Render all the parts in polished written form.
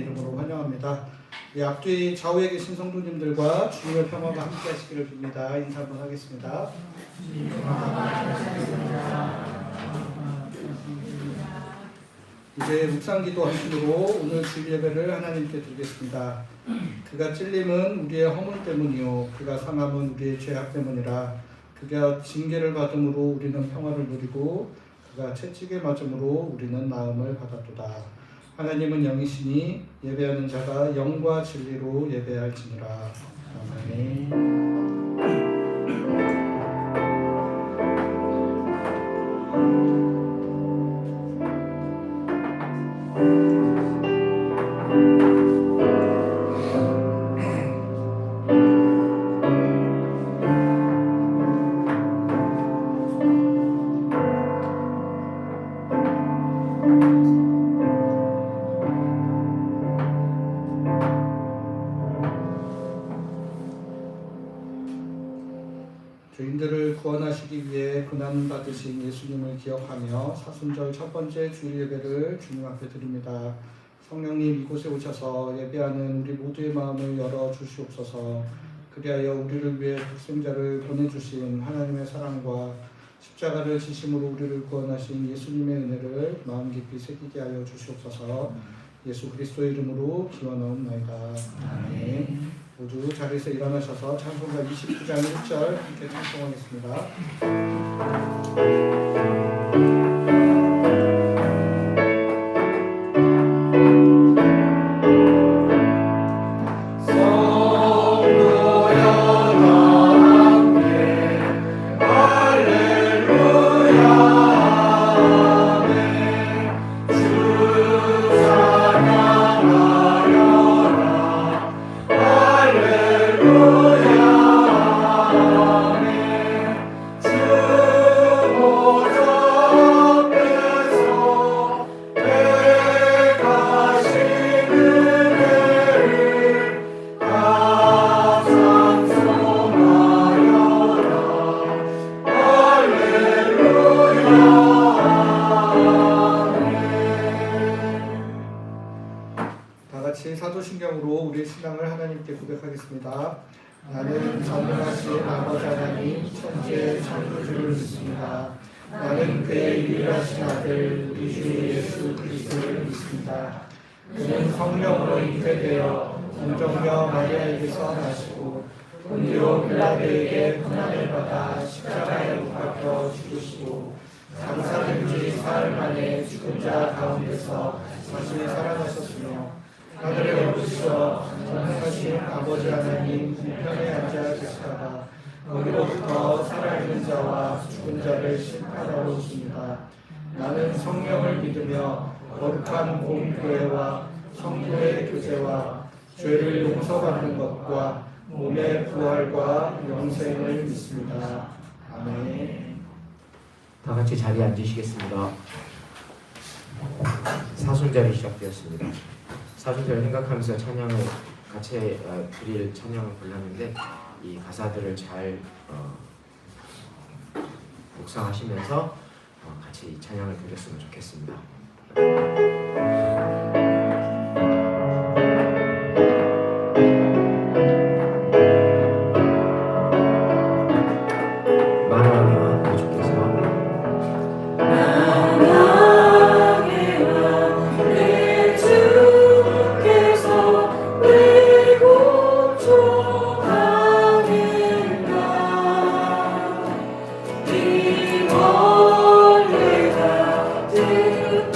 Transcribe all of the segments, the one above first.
이름으로 환영합니다. 이 앞뒤 좌우에 계신 성도님들과 주님의 평화가 함께 하시기를 빕니다. 인사 한번 하겠습니다. 이제 묵상기도 하심으로 오늘 주일 예배를 하나님께 드리겠습니다. 그가 찔림은 우리의 허물 때문이요 그가 상함은 우리의 죄악 때문이라. 그가 징계를 받음으로 우리는 평화를 누리고 그가 채찍에 맞음으로 우리는 나음을 받았도다. 하나님은 영이시니 예배하는 자가 영과 진리로 예배할지니라. 아멘. 죄인들을 구원하시기 위해 고난받으신 예수님을 기억하며 사순절 첫 번째 주일 예배를 주님 앞에 드립니다. 성령님 이곳에 오셔서 예배하는 우리 모두의 마음을 열어주시옵소서. 그리하여 우리를 위해 독생자를 보내주신 하나님의 사랑과 십자가를 지심으로 우리를 구원하신 예수님의 은혜를 마음 깊이 새기게 하여 주시옵소서. 예수 그리스도의 이름으로 기원하옵나이다. 아멘. 모두 자리에서 일어나셔서 찬송가 29장 1절 함께 찬송하겠습니다. 사도신경으로 우리의 신앙을 하나님께 고백하겠습니다. 나는 전능하신 아버지 하나님 천지의 창조주를 믿습니다. 나는 그의 유일하신 아들 우리 주 예수 그리스도를 믿습니다. 그는 성령으로 잉태되어 동정녀 마리아에게서 나시고 본디오 빌라도에게 고난을 받아 십자가에 못 박혀 죽으시고 장사된 지 사흘 만에 죽은 자 가운데서 다시 살아나셨으며 하늘에 오르시어 전능하신 아버지 하나님 우편에 앉아 계시다가 거기로부터 살아있는 자와 죽은 자를 심판하러 오십니다. 나는 성령을 믿으며 거룩한 공교회와 성도의 교제와 죄를 용서받는 것과 몸의 부활과 영생을 믿습니다. 아멘. 다 같이 자리에 앉으시겠습니다. 사순절이 시작되었습니다. 사순절을 생각하면서 찬양을 같이 드릴 찬양을 골랐는데 이 가사들을 잘 묵상하시면서 같이 이 찬양을 드렸으면 좋겠습니다. 멀리 가 뜻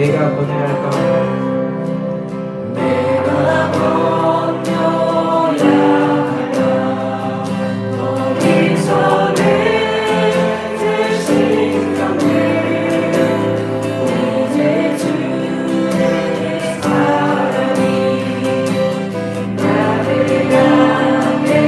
내가 건너야 할까? 내가 건너야 하나 어디서 내 대신 가네 이제 주의 사랑이 나를 향해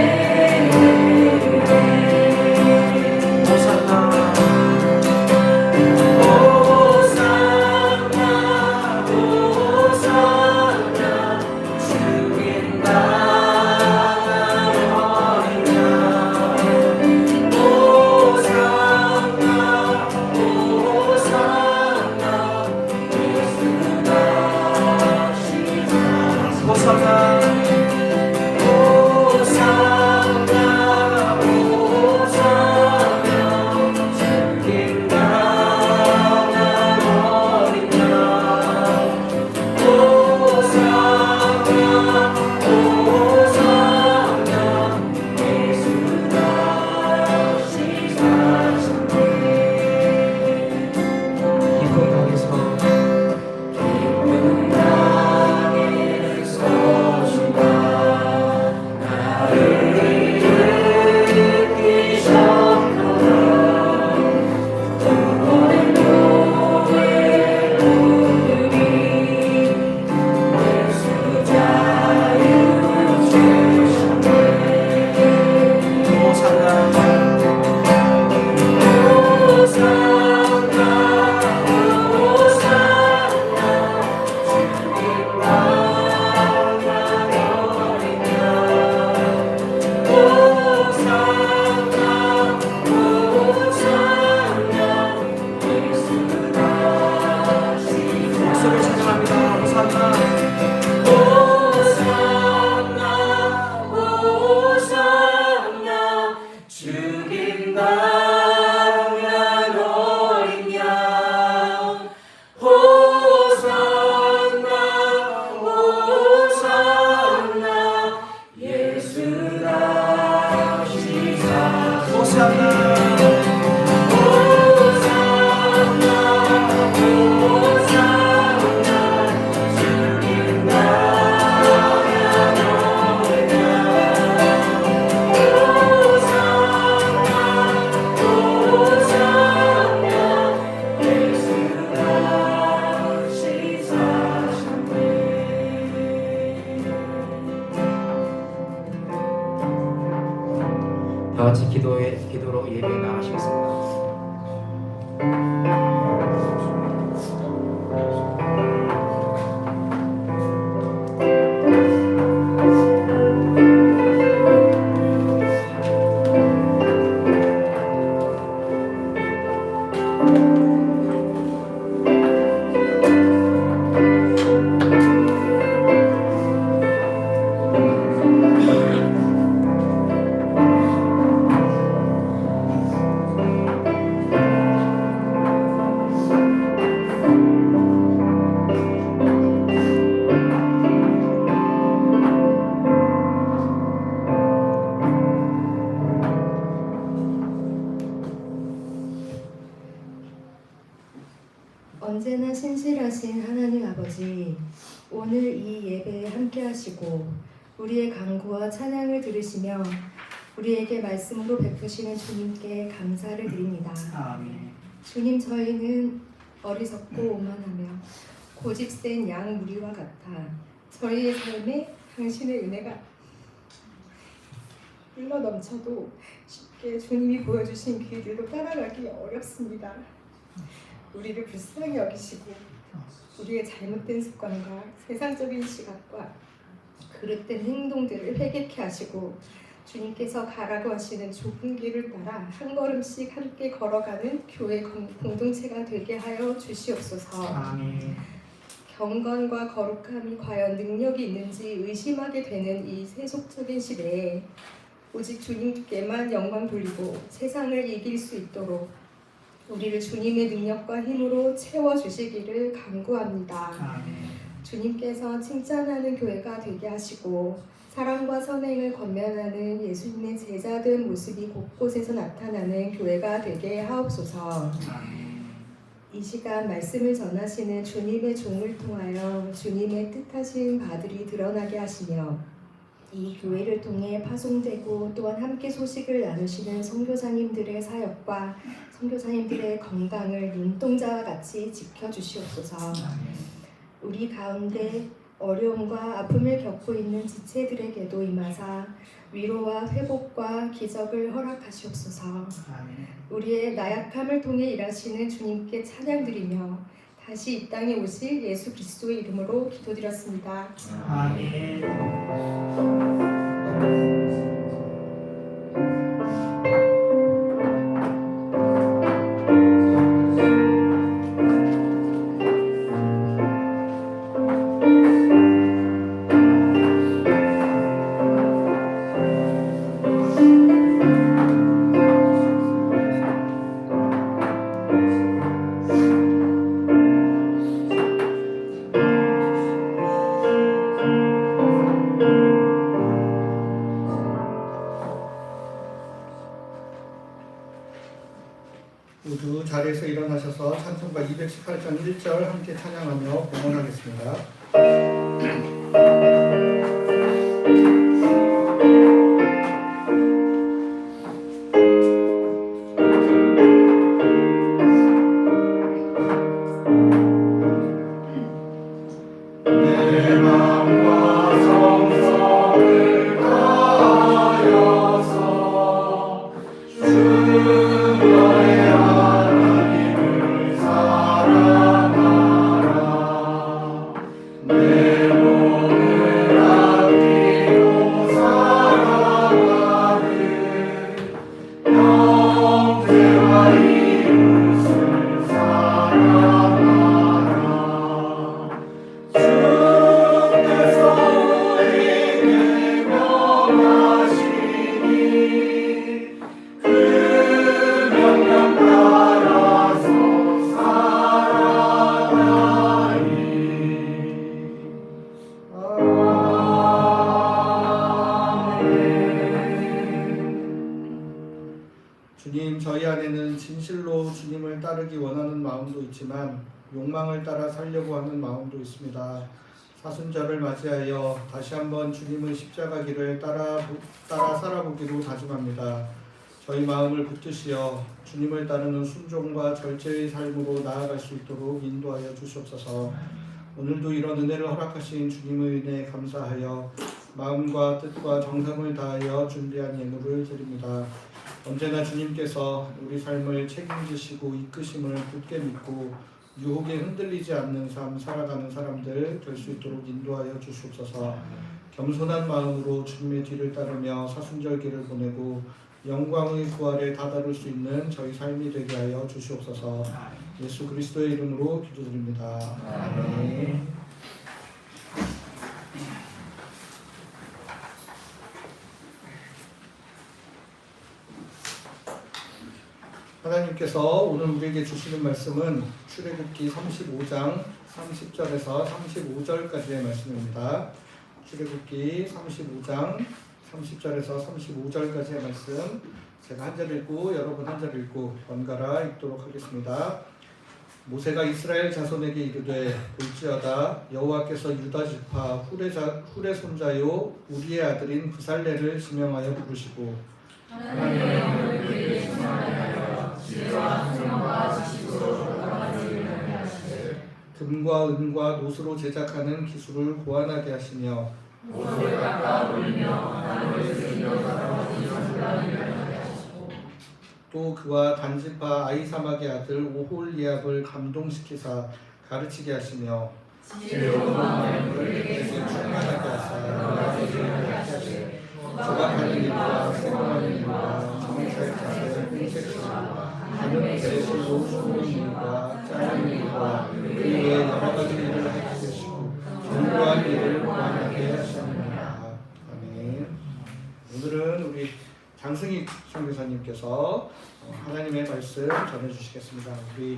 호산나 다 같이 기도로 예배 나가시겠습니다. 언제나 신실하신 하나님 아버지, 오늘 이 예배에 함께 하시고 우리의 간구와 찬양을 들으시며 우리에게 말씀으로 베푸시는 주님께 감사를 드립니다. 아멘. 주님, 저희는 어리석고 오만하며 고집센 양 무리와 같아 저희의 삶에 당신의 은혜가 흘러 넘쳐도 쉽게 주님이 보여주신 길들로 따라가기 어렵습니다. 우리를 불쌍히 여기시고 우리의 잘못된 습관과 세상적인 시각과 그릇된 행동들을 회개케 하시고 주님께서 가라고 하시는 좁은 길을 따라 한 걸음씩 함께 걸어가는 교회 공동체가 되게 하여 주시옵소서. 아멘. 경건과 거룩함이 과연 능력이 있는지 의심하게 되는 이 세속적인 시대에 오직 주님께만 영광 돌리고 세상을 이길 수 있도록 우리를 주님의 능력과 힘으로 채워주시기를 간구합니다. 아멘. 주님께서 칭찬하는 교회가 되게 하시고 사랑과 선행을 권면하는 예수님의 제자된 모습이 곳곳에서 나타나는 교회가 되게 하옵소서. 아멘. 이 시간 말씀을 전하시는 주님의 종을 통하여 주님의 뜻하신 바들이 드러나게 하시며 이 교회를 통해 파송되고 또한 함께 소식을 나누시는 선교사님들의 사역과 선교사님들의 건강을 눈동자와 같이 지켜주시옵소서. 우리 가운데 어려움과 아픔을 겪고 있는 지체들에게도 임하사 위로와 회복과 기적을 허락하시옵소서. 우리의 나약함을 통해 일하시는 주님께 찬양드리며 다시 이 땅에 오실 예수 그리스도의 이름으로 기도드렸습니다. 모두 자리에서 일어나셔서 찬송가 218장 1절 함께 찬양하며 봉헌하겠습니다. 내 마음과 성성을 다하여서 주 너의 하나님을 사랑하라. 내 몸을 아끼고 살아가는 형제와 이웃을 사랑하라. 주께서 우리에게 명하시니 그 명령 따라서 살아가니. 주님, 저희 안에는 진실로 주님을 따르기 원하는 마음도 있지만 욕망을 따라 살려고 하는 마음도 있습니다. 사순절을 맞이하여 다시 한번 주님의 십자가 길을 따라 살아보기로 다짐합니다. 저희 마음을 붙드시어 주님을 따르는 순종과 절제의 삶으로 나아갈 수 있도록 인도하여 주시옵소서. 오늘도 이런 은혜를 허락하신 주님의 은혜에 감사하여 마음과 뜻과 정성을 다하여 준비한 예물을 드립니다. 언제나 주님께서 우리 삶을 책임지시고 이끄심을 굳게 믿고 유혹에 흔들리지 않는 삶 살아가는 사람들 될 수 있도록 인도하여 주시옵소서. 겸손한 마음으로 주님의 뒤를 따르며 사순절 길을 보내고 영광의 부활에 다다를 수 있는 저희 삶이 되게 하여 주시옵소서. 예수 그리스도의 이름으로 기도드립니다. 아멘. 하나님께서 오늘 우리에게 주시는 말씀은 출애굽기 35장 30절에서 35절까지의 말씀입니다. 출애굽기 35장 30절에서 35절까지의 말씀, 제가 한 절 읽고 여러분 한 절 읽고 번갈아 읽도록 하겠습니다. 모세가 이스라엘 자손에게 이르되 볼지어다 여호와께서 유다 지파 훌의 손자요 우리의 아들인 브살레를 지명하여 부르시고 하나님은 그에게 충만하여 지혜와 성령과 지식으로 금과 은과 노수로 제작하는 기술을 고안하게 하시며 모세를 깎아 올리며 나무를 쓰기로 더러워진 성전을 일어나게 하시고 또 그와 단지파 아이사막의 아들 오홀리압을 감동시키사 가르치게 하시며 지혜로운 마음을 그에게 충만하게 하사 일어나게 하시되 조각하는 일과 생각하는 일과 정의사의 자세 홍색술과 하는 배술로 숨는 일과 짜는 일과 그 외에 여러 가지 일을 하게 하시고 견고한 일을 고안하게 하시느니라. 아멘. 오늘은 우리 장승희 선교사님께서 하나님의 말씀 전해주시겠습니다. 우리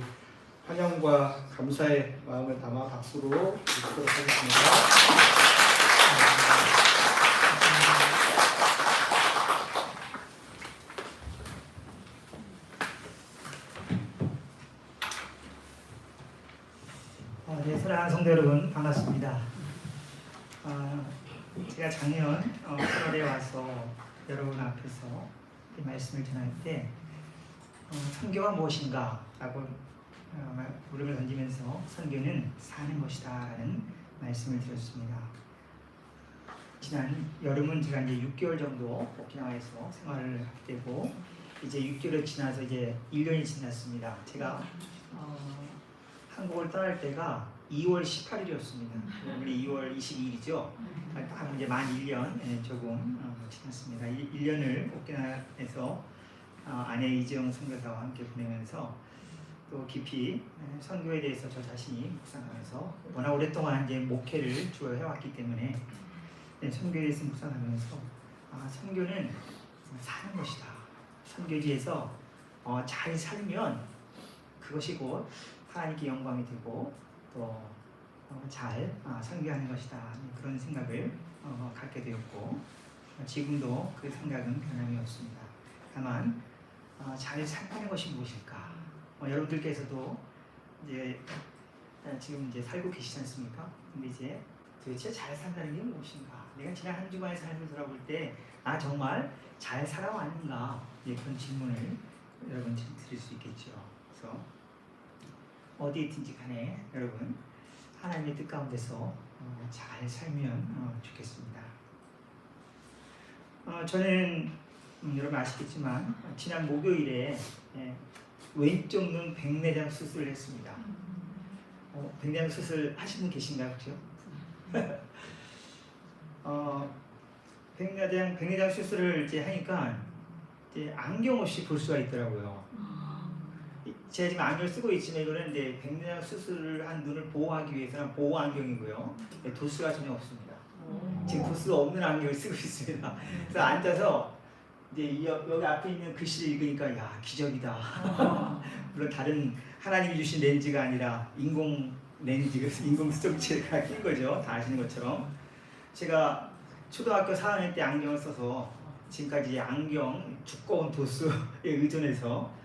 환영과 감사의 마음을 담아 박수로 읽도록 하겠습니다. 네, 사랑하는 성도 여러분 반갑습니다. 제가 작년 8월에 와서 여러분 앞에서 이 말씀을 전할 때 선교가 무엇인가 라고 물음을 던지면서 선교는 사는 것이다 라는 말씀을 드렸습니다. 지난 여름은 제가 이제 6개월 정도 오키나와에서 생활을 하게 되고 이제 6개월이 지나서 이제 1년이 지났습니다. 제가 한국을 떠날 때가 2월 18일이었습니다. 오늘 2월 22일이죠. 딱 이제 만 1년 조금 지났습니다. 1년을 오키나와에서 아내 이지영 선교사와 함께 보내면서 또 깊이 선교에 대해서 저 자신이 묵상하면서 워낙 오랫동안 이제 목회를 주로 해왔기 때문에 선교에 대해서 묵상하면서 선교는 사는 것이다. 선교지에서 잘 살면 그것이 곧 하나님께 영광이 되고 또 잘 선교하는 것이다. 그런 생각을 갖게 되었고 지금도 그 생각은 변함이 없습니다. 다만 잘 산다는 것이 무엇일까? 여러분들께서도 이제 지금 이제 살고 계시지 않습니까? 근데 이제 도대체 잘 산다는 게 무엇인가? 내가 지난 한 주간의 삶을 돌아볼 때 정말 잘 살아왔는가? 그런 질문을 여러분 드릴 수 있겠죠. 그래서 어디에 있든지 간에 여러분 하나님의 뜻 가운데서 잘 살면 좋겠습니다. 저는 여러분 아시겠지만 지난 목요일에 왼쪽 눈 백내장 수술을 했습니다. 백내장 수술 하신 분 계신가요, 혹시요? 백내장 수술을 이제 하니까 이제 안경 없이 볼 수가 있더라고요. 제가 지금 안경을 쓰고 있지만 이거는 이제 백내장 수술을 한 눈을 보호하기 위해서는 보호 안경이고요. 도수가 전혀 없습니다. 지금 도수가 없는 안경을 쓰고 있습니다. 그래서 앉아서 이제 여기 앞에 있는 글씨를 읽으니까 야 기적이다. 물론 다른 하나님이 주신 렌즈가 아니라 인공 렌즈, 인공 수정체가 낀 거죠. 다 아시는 것처럼 제가 초등학교 4학년 때 안경을 써서 지금까지 안경 두꺼운 도수에 의존해서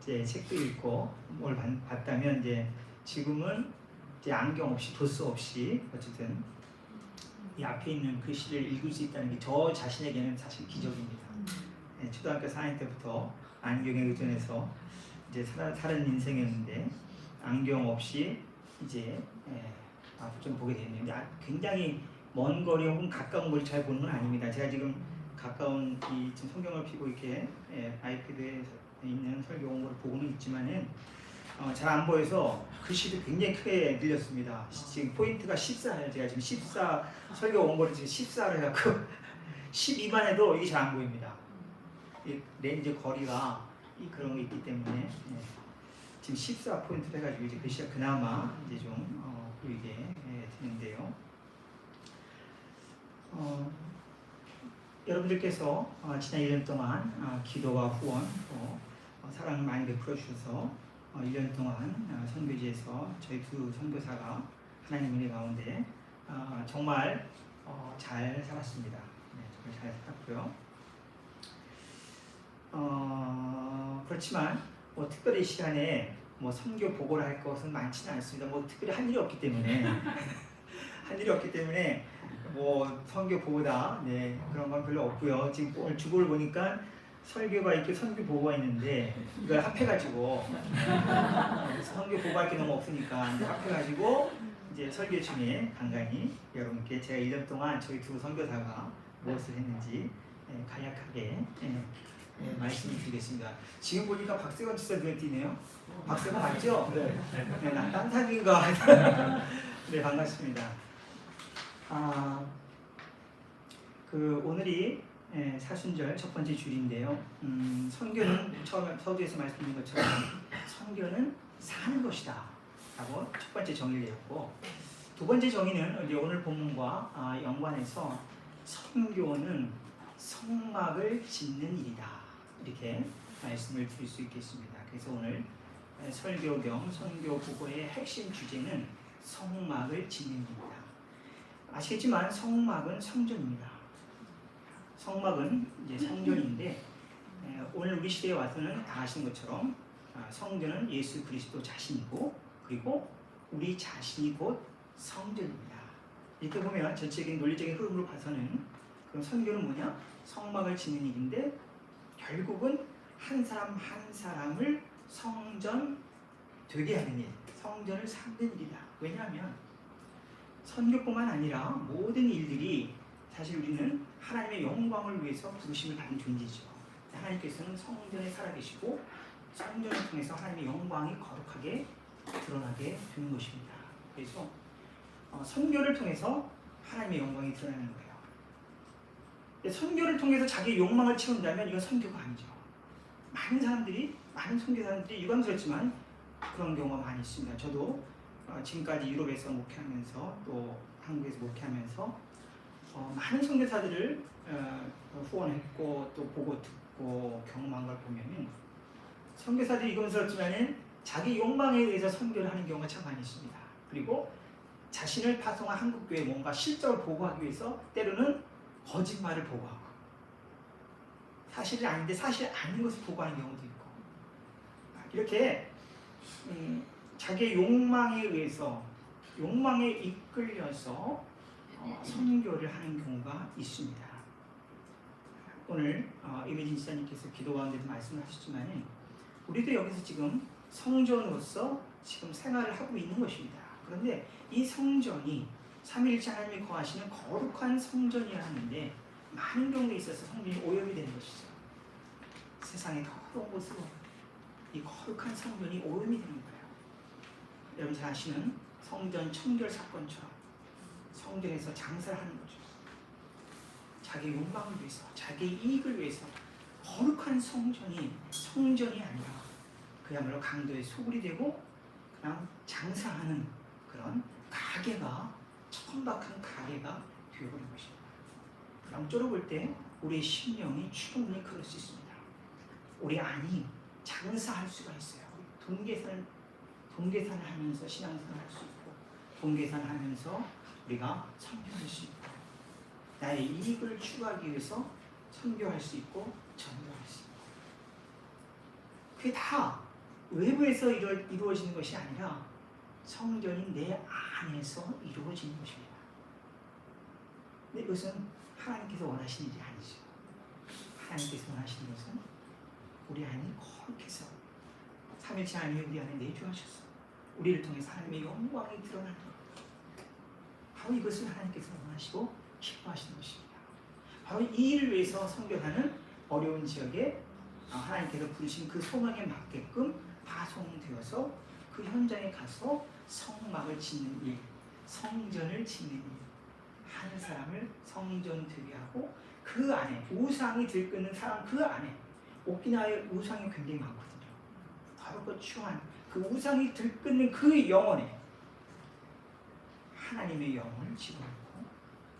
이제 책도 읽고 뭘 봤다면 이제 지금은 이제 안경 없이 도수 없이 어쨌든 이 앞에 있는 글씨를 읽을 수 있다는 게 저 자신에게는 사실 기적입니다. 초등학교 4학년 때부터 안경에 의존해서 이제 살은 인생이었는데 안경 없이 이제 좀 보게 됐는데 굉장히 먼 거리 혹은 가까운 거리 잘 보는 건 아닙니다. 제가 지금 가까운 지금 성경을 펴고 이렇게 아이패드에 있는 설교 원고를 보고는 있지만은 잘 안 보여서 글씨도 굉장히 크게 늘렸습니다. 지금 포인트가 14예요. 제가 지금 14 설교 원고를 지금 14를 해갖고 12만 해도 이게 잘 안 보입니다. 이 렌즈 거리가 그런 게 있기 때문에 지금 14 포인트를 해가지고 이제 글씨가 그나마 이제 좀 보이게 되는데요. 여러분들께서 지난 1년 동안 기도와 후원 또 사랑을 많이 베풀어 주셔서 1년 동안 선교지에서 저희 두 선교사가 하나님 은혜 가운데 정말 잘 살았습니다. 정말 잘 살았고요. 그렇지만 뭐 특별히 이 시간에 뭐 선교 보고를 할 것은 많지는 않습니다. 뭐 특별히 할 일이 없기 때문에 뭐 선교 보고다 그런 건 별로 없고요. 지금 오늘 주보를 보니까 설교가 이렇게 선교 보고가 있는데 이걸 합해가지고 선교 보고할 게 너무 없으니까 이제 합해가지고 이제 설교 중에 간간히 여러분께 제가 1년 동안 저희 두 선교사가 무엇을 했는지 간략하게 말씀을 드리겠습니다. 지금 보니까 박세건 지사 눈에 띄네요. 박세건 맞죠? 네, 난 딴타기인가. 네, 반갑습니다. 오늘이 사순절 첫 번째 주일인데요. 선교는 처음에 서두에서 말씀드린 것처럼 선교는 사는 것이다 라고 첫 번째 정의를 내었고, 두 번째 정의는 이제 오늘 본문과 연관해서 선교는 성막을 짓는 일이다 이렇게 말씀을 드릴 수 있겠습니다. 그래서 오늘 설교 겸 선교 보고의 핵심 주제는 성막을 짓는 일이다. 아시겠지만 성막은 성전입니다. 성막은 이제 성전인데 오늘 우리 시대에 와서는 다 아시는 것처럼 성전은 예수 그리스도 자신이고 그리고 우리 자신이 곧 성전입니다. 이렇게 보면 전체적인 논리적인 흐름으로 봐서는 그럼 선교는 뭐냐? 성막을 짓는 일인데 결국은 한 사람 한 사람을 성전 되게 하는 일, 성전을 삼는 일이다. 왜냐하면 선교뿐만 아니라 모든 일들이 사실 우리는 하나님의 영광을 위해서 부르심을 받은 존재죠. 하나님께서는 성전에 살아계시고 성전을 통해서 하나님의 영광이 거룩하게 드러나게 되는 것입니다. 그래서 선교를 통해서 하나님의 영광이 드러나는 거예요. 근데 선교를 통해서 자기의 욕망을 채운다면 이건 선교가 아니죠. 많은 선교사님들이 유감스럽지만 그런 경우가 많이 있습니다. 저도 지금까지 유럽에서 목회하면서 또 한국에서 목회하면서 많은 선교사들을 후원했고 또 보고 듣고 경험한 걸 보면은 선교사들이 유감스럽지만은 자기 욕망에 의해서 선교를 하는 경우가 참 많이 있습니다. 그리고 자신을 파송한 한국교회에 뭔가 실적을 보고하기 위해서 때로는 거짓말을 보고하고 사실이 아닌데 사실 아닌 것을 보고하는 경우도 있고 이렇게 자기의 욕망에 의해서 욕망에 이끌려서 선교를 하는 경우가 있습니다. 오늘 이매진 지사님께서 기도 가운데서 말씀을 하셨지만 우리도 여기서 지금 성전으로서 지금 생활을 하고 있는 것입니다. 그런데 이 성전이 삼위일체 하나님이 거하시는 거룩한 성전이라 하는데 많은 경우에 있어서 성전이 오염이 되는 것이죠. 세상의 더러운 곳으로 이 거룩한 성전이 오염이 되는 거예요. 여러분 잘 아시는 성전 청결 사건처럼 성전에서 장사를 하는 거죠. 자기 욕망을 위해서, 자기 이익을 위해서 거룩한 성전이 아니라 그야말로 강도의 소굴이 되고 그냥 장사하는 그런 가게가 천박한 가게가 되어버린 것입니다. 영적으로 볼 때 우리의 심령이 충분히 그럴 수 있습니다. 우리 안이 장사할 수가 있어요. 돈계산을 하면서 신앙생활 할 수 있고 돈계산을 하면서 우리가 선교할 수 있고 나의 이익을 추구하기 위해서 선교할 수 있고 전도할 수 있고 그게 다 외부에서 이루어지는 것이 아니라 성전인 내 안에서 이루어지는 것입니다. 근데 이것은 하나님께서 원하시는 일이 아니죠. 하나님께서 원하시는 것은 우리 안이 거룩해서 삼일체 하나님이 우리 안에 내주하셔서 우리를 통해서 하나님의 영광이 드러나는 것. 바로 이것을 하나님께서 원하시고 기뻐하시는 것입니다. 바로 이 일을 위해서 선교하는 어려운 지역에 하나님께서 부르신 그 소망에 맞게끔 파송되어서 그 현장에 가서 성막을 짓는 일, 성전을 짓는 일, 한 사람을 성전 되게 하고 그 안에 우상이 들끓는 사람 그 안에 오키나와에 우상이 굉장히 많거든요. 더럽고 추한 그 우상이 들끓는 그 영혼에 하나님의 영혼을 집어넣고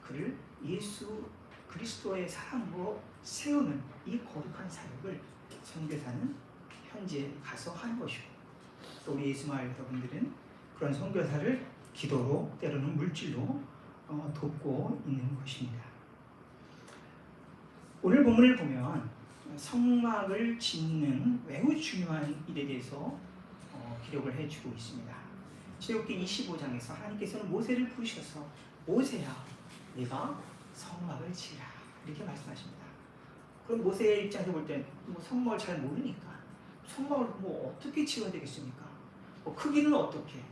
그를 예수 그리스도의 사랑으로 세우는 이 거룩한 사역을 선교사는 현재 가서 하는 것이고 또 우리 예수마을 여러분들은 그런 선교사를 기도로 때로는 물질로 돕고 있는 것입니다. 오늘 본문을 보면 성막을 짓는 매우 중요한 일에 대해서 기록을 해주고 있습니다. 출애굽기 25장에서 하나님께서는 모세를 부르셔서 모세야 네가 성막을 지으라 이렇게 말씀하십니다. 그럼 모세의 입장에서 볼 때 뭐 성막을 잘 모르니까 성막을 뭐 어떻게 지어야 되겠습니까? 뭐 크기는 어떻게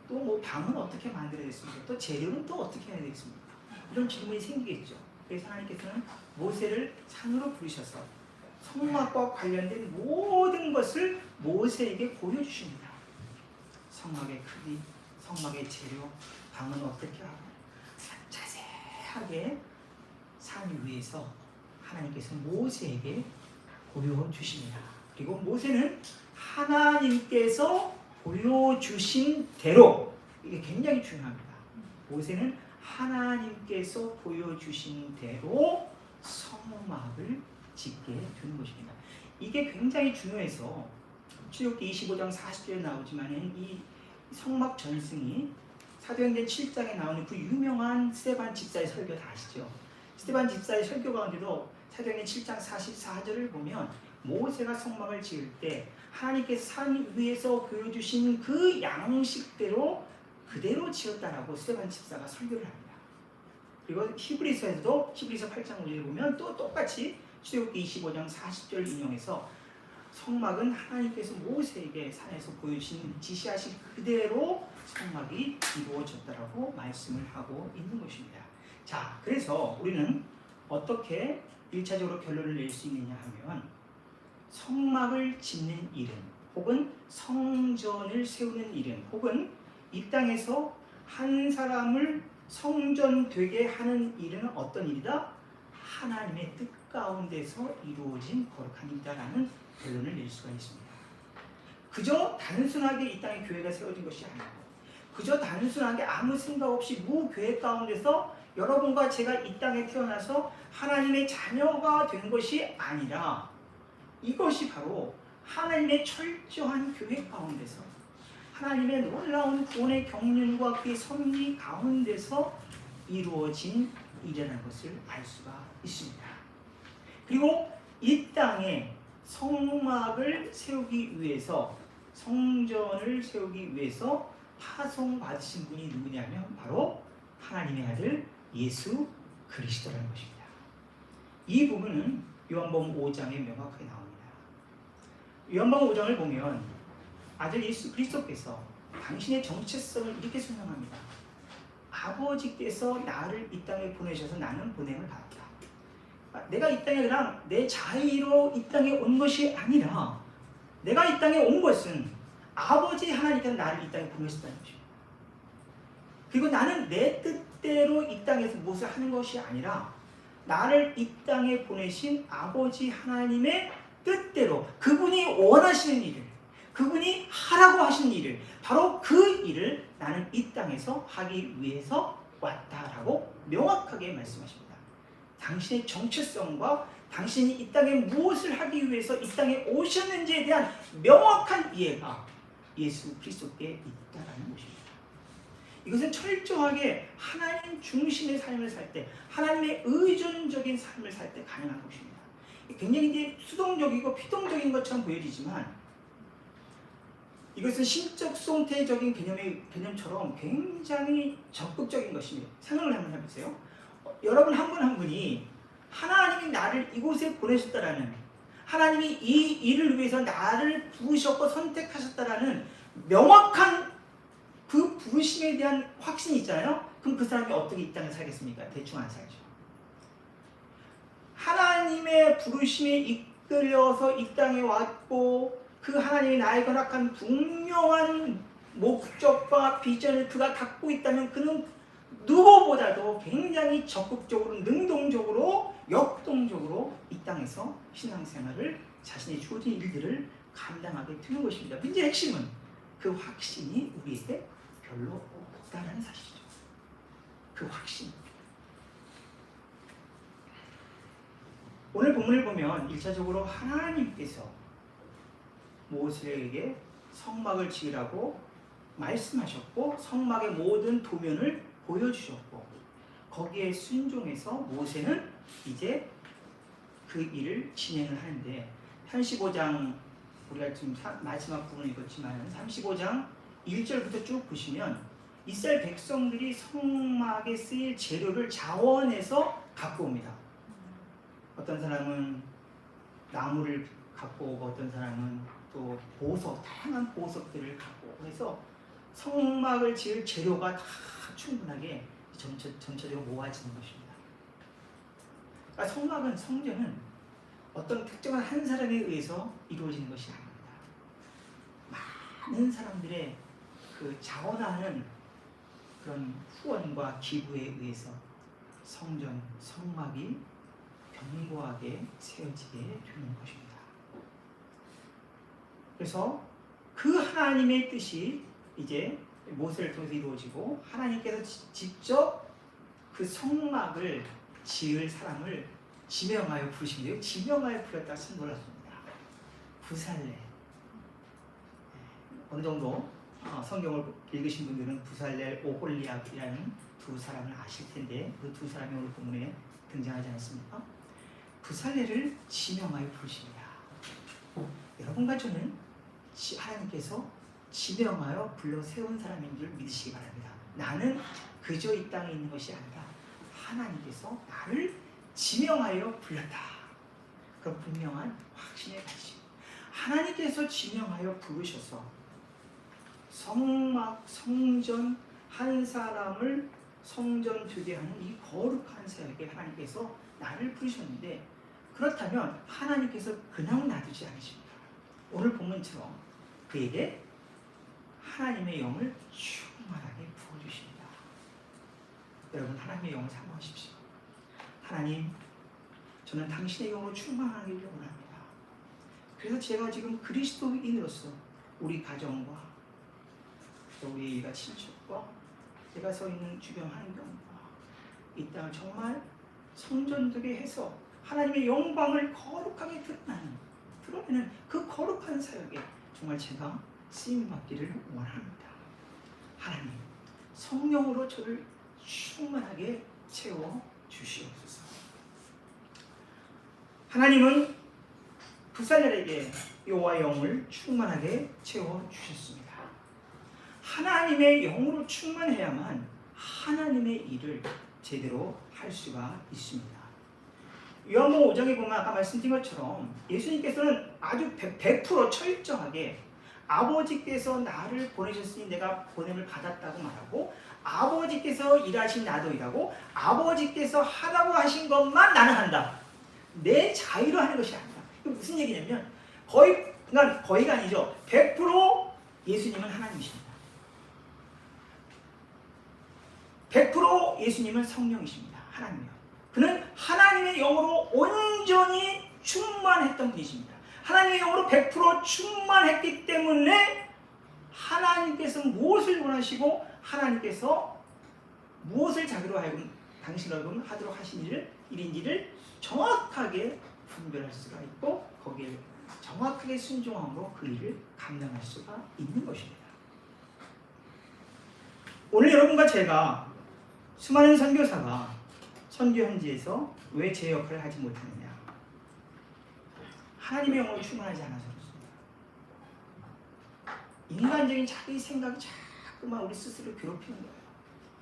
또 뭐 방은 어떻게 만들어야 되겠습니까? 또 재료는 또 어떻게 해야 되겠습니까? 이런 질문이 생기겠죠. 그래서 하나님께서는 모세를 산으로 부르셔서 성막과 관련된 모든 것을 모세에게 보여주십니다. 성막의 크기, 성막의 재료, 방은 어떻게 하고 자세하게 산 위에서 하나님께서 모세에게 보여주십니다. 그리고 모세는 하나님께서 보여주신 대로 이게 굉장히 중요합니다. 모세는 하나님께서 보여주신 대로 성막을 짓게 되는 것입니다. 이게 굉장히 중요해서 출애굽기 25장 40절에 나오지만은 이 성막 전승이 사도행전 7장에 나오는 그 유명한 스데반 집사의 설교 다 아시죠? 스데반 집사의 설교 가운데도 사도행전 7장 44절을 보면 모세가 성막을 지을 때 하나님께서 산 위에서 보여주신 그 양식대로 그대로 지었다라고 스데반 집사가 설교를 합니다. 그리고 히브리서에서도 히브리서 8장 5절을 보면 또 똑같이 출애굽기 25장 40절 인용해서 성막은 하나님께서 모세에게 산에서 보여주신 지시하신 그대로 성막이 이루어졌다라고 말씀을 하고 있는 것입니다. 자, 그래서 우리는 어떻게 1차적으로 결론을 낼 수 있느냐 하면 성막을 짓는 일은 혹은 성전을 세우는 일은 혹은 이 땅에서 한 사람을 성전 되게 하는 일은 어떤 일이다? 하나님의 뜻 가운데서 이루어진 거룩한 일이다라는 결론을 낼 수가 있습니다. 그저 단순하게 이 땅에 교회가 세워진 것이 아니고 그저 단순하게 아무 생각 없이 무교회 가운데서 여러분과 제가 이 땅에 태어나서 하나님의 자녀가 된 것이 아니라 이것이 바로 하나님의 철저한 교회 가운데서 하나님의 놀라운 구원의 경륜과 그의 섭리 가운데서 이루어진 일이라는 것을 알 수가 있습니다. 그리고 이 땅에 성막을 세우기 위해서 성전을 세우기 위해서 파송받으신 분이 누구냐면 바로 하나님의 아들 예수 그리스도라는 것입니다. 이 부분은 요한복음 5장에 명확하게 나옵니다. 요한복음 5장을 보면 아들 예수 그리스도께서 당신의 정체성을 이렇게 설명합니다. 아버지께서 나를 이 땅에 보내셔서 나는 보냄을 받았다. 내가 이 땅에 그냥 내 자의로 이 땅에 온 것이 아니라 내가 이 땅에 온 것은 아버지 하나님께서 나를 이 땅에 보내셨다는 것입니다. 그리고 나는 내 뜻대로 이 땅에서 무엇을 하는 것이 아니라 나를 이 땅에 보내신 아버지 하나님의 뜻대로 그분이 원하시는 일을 그분이 하라고 하신 일을 바로 그 일을 나는 이 땅에서 하기 위해서 왔다라고 명확하게 말씀하십니다. 당신의 정체성과 당신이 이 땅에 무엇을 하기 위해서 이 땅에 오셨는지에 대한 명확한 이해가 예수 그리스도께 있다라는 것입니다. 이것은 철저하게 하나님 중심의 삶을 살 때 하나님의 의존적인 삶을 살 때 가능한 것입니다. 굉장히 이제 수동적이고 피동적인 것처럼 보여지지만 이것은 신적 송태적인 개념처럼 굉장히 적극적인 것입니다. 생각을 한번 해보세요. 여러분 한 분 한 분이 하나님이 나를 이곳에 보내셨다라는 하나님이 이 일을 위해서 나를 부르셨고 선택하셨다라는 명확한 그 부르심에 대한 확신이 있잖아요. 그럼 그 사람이 어떻게 이 땅에 살겠습니까? 대충 안 살죠. 하나님의 부르심에 이끌려서 이 땅에 왔고 그 하나님이 나에게 허락한 분명한 목적과 비전을 그가 갖고 있다면 그는 누구보다도 굉장히 적극적으로 능동적으로 역동적으로 이 땅에서 신앙생활을 자신의 주어진 일들을 감당하게 되는 것입니다. 문제의 핵심은 그 확신이 우리에게 별로 없다는 사실이죠. 그 확신. 오늘 본문을 보면 1차적으로 하나님께서 모세에게 성막을 지으라고 말씀하셨고 성막의 모든 도면을 보여주셨고 거기에 순종해서 모세는 이제 그 일을 진행을 하는데 35장 우리가 지금 마지막 부분을 읽었지만 35장 1절부터 쭉 보시면 이스라엘 백성들이 성막에 쓰일 재료를 자원해서 갖고 옵니다. 어떤 사람은 나무를 갖고 오고 어떤 사람은 또 보석, 다양한 보석들을 갖고 오고 그래서 성막을 지을 재료가 다 충분하게 전체적으로 모아지는 것입니다. 그러니까 성막은 성전은 어떤 특정한 한 사람에 의해서 이루어지는 것이 아닙니다. 많은 사람들의 그 자원하는 그런 후원과 기부에 의해서 성전, 성막이 견고하게 세워지게 되는 것입니다. 그래서 그 하나님의 뜻이 이제 모세를 통해서 이루어지고 하나님께서 직접 그 성막을 지을 사람을 지명하여 부르시는데요. 지명하여 부렸다가 참 놀랐습니다. 부살레. 어느 정도 성경을 읽으신 분들은 부살레, 오홀리압이라는 두 사람을 아실 텐데 그 두 사람이 오늘 본문에 등장하지 않습니까? 부살레를 지명하여 부르십니다. 여러분과 저는 하나님께서 지명하여 불러 세운 사람인 줄 믿으시기 바랍니다. 나는 그저 이 땅에 있는 것이 아니라 하나님께서 나를 지명하여 불렀다. 그런 분명한 확신을 가지고 하나님께서 지명하여 부르셔서 성전 한 사람을 성전 되게 하는 이 거룩한 사역에 하나님께서 나를 부르셨는데, 그렇다면 하나님께서 그냥 놔두지 않으십니다. 오늘 본문처럼 그에게 하나님의 영을 충만하게 부어주십니다. 여러분, 하나님의 영을 사모하십시오. 하나님, 저는 당신의 영으로 충만하기를 원합니다. 그래서 제가 지금 그리스도인으로서 우리 가정과 또 우리가 친척과 제가 서 있는 주변 환경과 이 땅을 정말 성전되게 해서 하나님의 영광을 거룩하게 드러내는 그 거룩한 사역에 정말 제가 쓰임받기를 원합니다. 하나님, 성령으로 저를 충만하게 채워 주시옵소서. 하나님은 부살렐에게 여호와의 영을 충만하게 채워 주셨습니다. 하나님의 영으로 충만해야만 하나님의 일을 제대로 할 수가 있습니다. 요한복음 5장에 보면 아까 말씀드린 것처럼 예수님께서는 아주 100% 철저하게 아버지께서 나를 보내셨으니 내가 보냄을 받았다고 말하고, 아버지께서 일하신 나도 일하고, 아버지께서 하라고 하신 것만 나는 한다. 내 자유로 하는 것이 아니다. 이게 무슨 얘기냐면 거의가 아니죠. 100% 예수님은 하나님이십니다. 100% 예수님은 성령이십니다. 하나님이요. 그는 하나님의 영으로 온전히 충만했던 분이십니다. 하나님의 영으로 100% 충만했기 때문에 하나님께서 무엇을 원하시고 하나님께서 무엇을 자기로 하여금 당신으로 하도록 하신 일인지를 정확하게 분별할 수가 있고 거기에 정확하게 순종함으로 그 일을 감당할 수가 있는 것입니다. 오늘 여러분과 제가 수많은 선교사가 선교 현지에서 왜 제 역할을 하지 못하느냐? 하나님의 영으로 충만하지 않아서 그렇습니다. 인간적인 자기 생각이 자꾸만 우리 스스로 괴롭히는 거예요.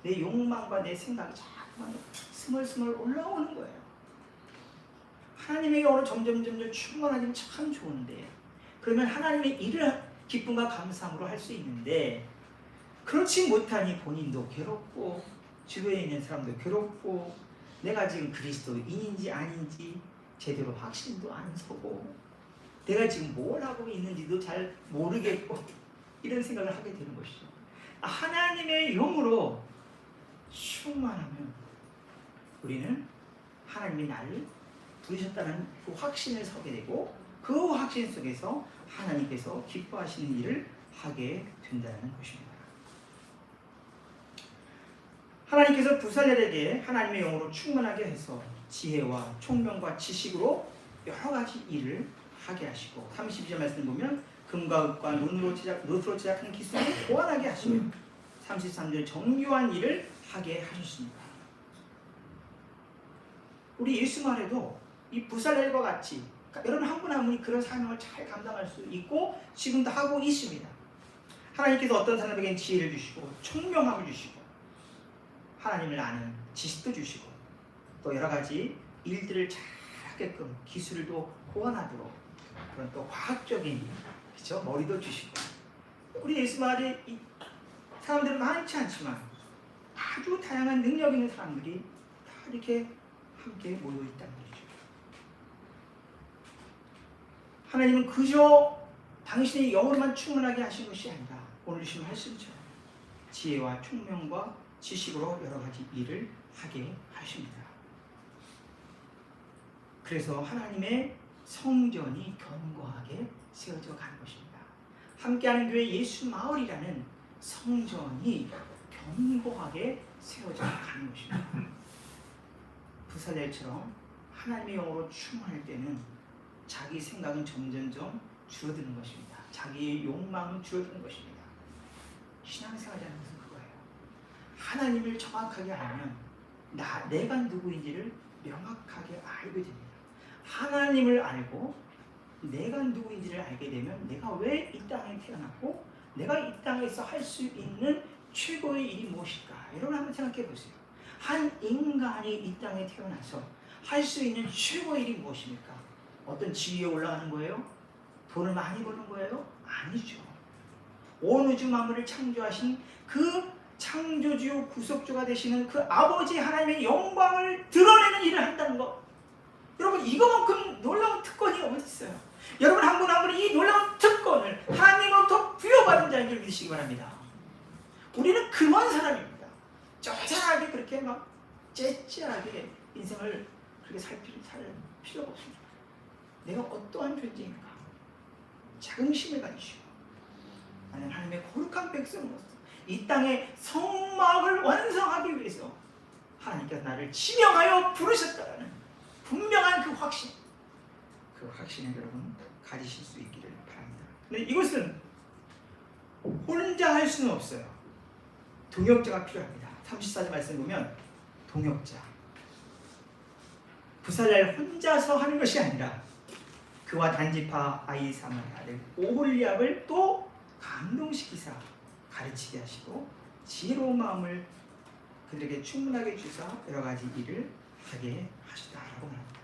내 욕망과 내 생각이 자꾸만 스멀스멀 올라오는 거예요. 하나님의 영으로 점점 충만하기는 참 좋은데, 그러면 하나님의 일을 기쁨과 감사함으로 할 수 있는데, 그렇지 못하니 본인도 괴롭고 주변에 있는 사람도 괴롭고 내가 지금 그리스도인인지 아닌지 제대로 확신도 안 서고 내가 지금 뭘 하고 있는지도 잘 모르겠고 이런 생각을 하게 되는 것이죠. 하나님의 영으로 충만하면 우리는 하나님이 나를 부르셨다는 그 확신을 서게 되고 그 확신 속에서 하나님께서 기뻐하시는 일을 하게 된다는 것입니다. 하나님께서 부살렐에게 하나님의 영으로 충만하게 해서 지혜와 총명과 지식으로 여러 가지 일을 하게 하시고 32절 말씀 보면 금과 읍과 노트로 제작하는 기술을 보완하게 하시고 33절 정교한 일을 하게 하셨습니다. 우리 예수 말에도 이 부살렐과 같이 여러분 한 분 한 분이 그런 사명을 잘 감당할 수 있고 지금도 하고 있습니다. 하나님께서 어떤 사람에게는 지혜를 주시고 총명함을 주시고 하나님을 아는 지식도 주시고 또 여러 가지 일들을 잘 하게끔 기술도 보완하도록 그런 또 과학적인 그렇죠? 머리도 주시고 우리 예수 말에 사람들은 많지 않지만 아주 다양한 능력 있는 사람들이 다 이렇게 함께 모여 있다는 거죠. 하나님은 그저 당신의 영으로만 충만하게 하신 것이 아니라 오늘 주신 말씀처럼 지혜와 총명과 지식으로 여러 가지 일을 하게 하십니다. 그래서 하나님의 성전이 견고하게 세워져 가는 것입니다. 함께하는 교회 예수 마을이라는 성전이 견고하게 세워져 가는 것입니다. 부살렐처럼 하나님의 영으로 충만할 때는 자기 생각은 점점점 줄어드는 것입니다. 자기의 욕망은 줄어드는 것입니다. 신앙생활이라는 것은 그거예요. 하나님을 정확하게 알면 내가 누구인지를 명확하게 알게 됩니다. 하나님을 알고 내가 누구인지를 알게 되면 내가 왜 이 땅에 태어났고 내가 이 땅에서 할 수 있는 최고의 일이 무엇일까? 여러분 한번 생각해 보세요. 한 인간이 이 땅에 태어나서 할 수 있는 최고의 일이 무엇입니까? 어떤 지위에 올라가는 거예요? 돈을 많이 버는 거예요? 아니죠. 온 우주 만물을 창조하신 그 창조주 구속주가 되시는 그 아버지 하나님의 영광을 드러내는 일을 한다는 것. 여러분 이거만큼 놀라운 특권이 어디 있어요? 여러분 한 분 한 분이 이 놀라운 특권을 하나님으로부터 부여받은 자인 줄 믿으시기 바랍니다. 우리는 그런 사람입니다. 쪼잔하게 그렇게 막 째째하게 인생을 그렇게 살 필요가 없습니다. 내가 어떠한 존재인가? 자긍심을 가지시고 나는 하나님의 거룩한 백성으로서 이 땅의 성막을 완성하기 위해서 하나님께서 나를 지명하여 부르셨다는 분명한 그 확신, 그 확신을 여러분 가지실 수 있기를 바랍니다. 근데 이것은 혼자 할 수는 없어요. 동역자가 필요합니다. 34절 말씀 보면 동역자, 부살렐 혼자서 하는 것이 아니라 그와 단지파 아히사마의 아들 오홀리압을 또 감동시키사 가르치게 하시고 지혜로운 마음을 그들에게 충분하게 주사 여러 가지 일을 하게 하시다라고 말합니다.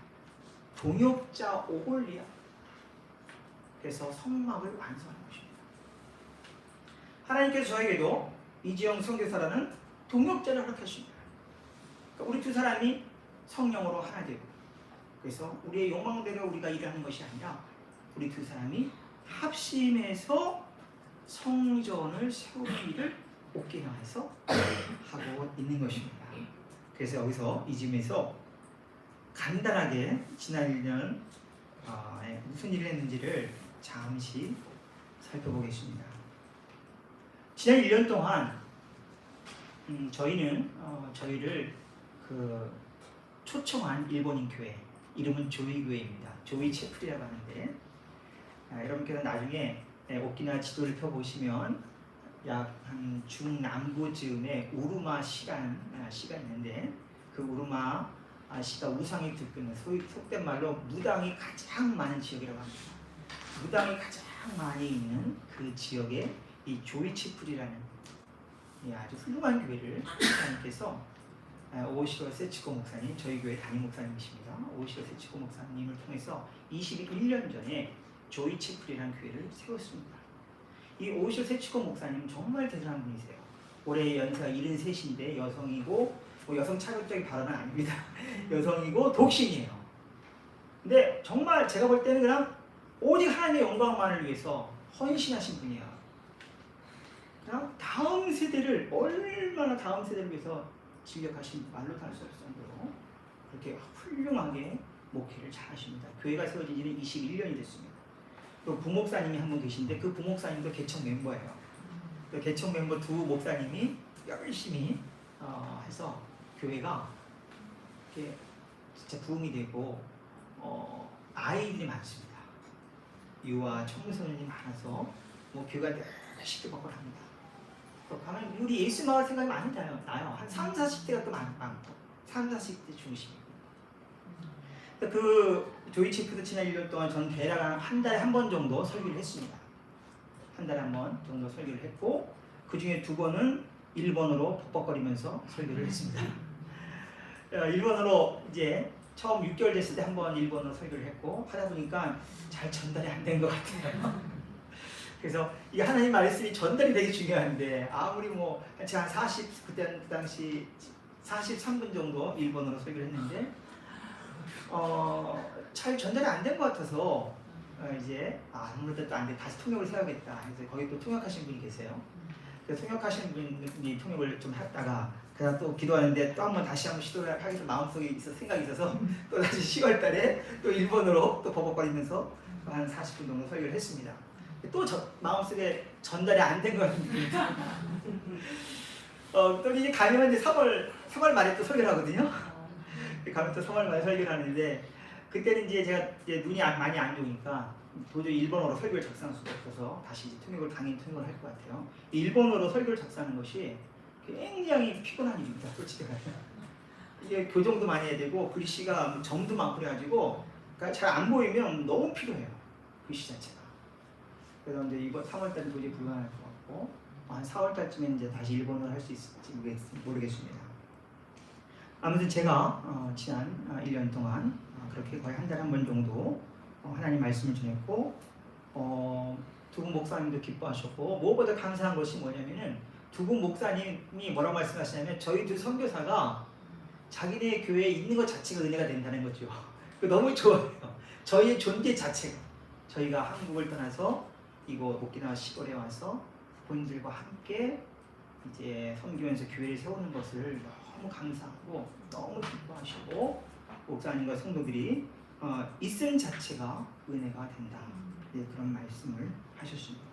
동역자 오홀리압, 그래서 성막을 완성하는 것입니다. 하나님께서 저에게도 이지영 선교사라는 동역자를 허락하십니다. 그러니까 우리 두 사람이 성령으로 하나 되고, 그래서 우리의 욕망대로 우리가 일을 하는 것이 아니라 우리 두 사람이 합심해서 성전을 세우는 일을 옥기나에서 하고 있는 것입니다. 그래서 여기서 이 집에서 간단하게 지난 1년 무슨 일을 했는지를 잠시 살펴보겠습니다. 지난 1년 동안 저희는 저희를 그 초청한 일본인 교회, 이름은 조이교회입니다. 조이 채플이라고 하는데 여러분께서 나중에 오키나와 지도를 펴보시면 약 한 중남부쯤에 우루마 시가 있는데 그 우루마 시가 우상이 들끓는 속된 말로 무당이 가장 많은 지역이라고 합니다. 무당이 가장 많이 있는 그 지역에 이 조이치플이라는 아주 훌륭한 교회를 하나님께서 오시로 세치코 목사님, 저희 교회 담임 목사님이십니다. 오시로 세치코 목사님을 통해서 21년 전에 조이치플이라는 교회를 세웠습니다. 이 오시로 세치코 목사님은 정말 대단한 분이세요. 올해 연세가 73인데 여성이고, 여성 차별적인 발언은 아닙니다. 여성이고 독신이에요. 근데 정말 제가 볼 때는 그냥 오직 하나님의 영광만을 위해서 헌신하신 분이에요. 그냥 다음 세대를, 얼마나 다음 세대를 위해서 진력하신 말로 다 할 수 없을 정도로 그렇게 훌륭하게 목회를 잘 하십니다. 교회가 세워진 지는 21년이 됐습니다. 또 부목사님이 한 분 계신데 그 부목사님도 개척 멤버예요. 그 개척 멤버 두 목사님이 열심히 해서 교회가 이렇게 진짜 부흥이 되고 아이들이 많습니다. 유아 청소년이 많아서 교회가 쉽게 먹어랍니다. 가면 우리 예수 마을 생각이 많이 나요. 한 3, 40대가 또 많고 3, 40대 중심이고. 그 조이치프도 지난 1년 동안 전 대략 한 달에 한 번 정도 설교를 했습니다. 한 달에 한 번 정도 설교를 했고 그 중에 2번은 일본어로 벅벅거리면서 설교를 했습니다. 일본어로 이제 처음 6개월 됐을 때 한 번 일본어로 설교를 했고 하다 보니까 잘 전달이 안 된 것 같아요. 그래서 이 하나님 말씀이 전달이 되게 중요한데 아무리 제가 그때 그 당시 43분 정도 일본어로 설교를 했는데 잘 전달이 안 된 것 같아서 이제 아무래도 또 안 돼, 다시 통역을 세워야겠다. 그래서 거기 또 통역하신 분이 계세요. 그래서 통역하신 분이 통역을 좀 했다가 그냥 또 기도하는데 또 한번 다시 한번 시도를 하겠다 마음속에 생각이 있어서 또 다시 10월달에 또 일본어로 또 버벅거리면서 한 40분 정도 설교를 했습니다. 또 마음속에 전달이 안 된 것 같습니다. 또 이제 가면 이제 3월 말에 또 설교를 하거든요. 가면 또 3월 말에 설교를 하는데 그때는 이제 제가 눈이 많이 안 좋으니까 도저히 일본어로 설교를 작성할 수가 없어서 다시 이제 당연히 통역을 할 것 같아요. 일본어로 설교를 작성하는 것이 굉장히 피곤한 일입니다. 솔직히 말하면 이게 교정도 많이 해야 되고 글씨가 점도 많고 그래가지고 잘 안 보이면 너무 필요해요. 글씨 자체가. 그래서 이제 이번 3월달은 도저히 불가능할 것 같고 같고 한 4월 달쯤에 이제 다시 일본어를 할 수 있을지 모르겠습니다. 아무튼 제가 지난 1년 동안 그렇게 거의 한 달에 한 번 정도 하나님 말씀을 전했고 두 분 목사님도 기뻐하셨고 무엇보다 감사한 것이 뭐냐면은 두 분 목사님이 뭐라고 말씀하시냐면 저희 두 선교사가 자기네 교회에 있는 것 자체가 은혜가 된다는 거죠. 너무 좋아요. 저희의 존재 자체가 저희가 한국을 떠나서 이곳 오키나와 시골에 와서 본인들과 함께 이제 섬기면서 교회를 세우는 것을 너무 감사하고 너무 기뻐하시고 목사님과 성도들이 있음 자체가 은혜가 된다. 그런 말씀을 하셨습니다.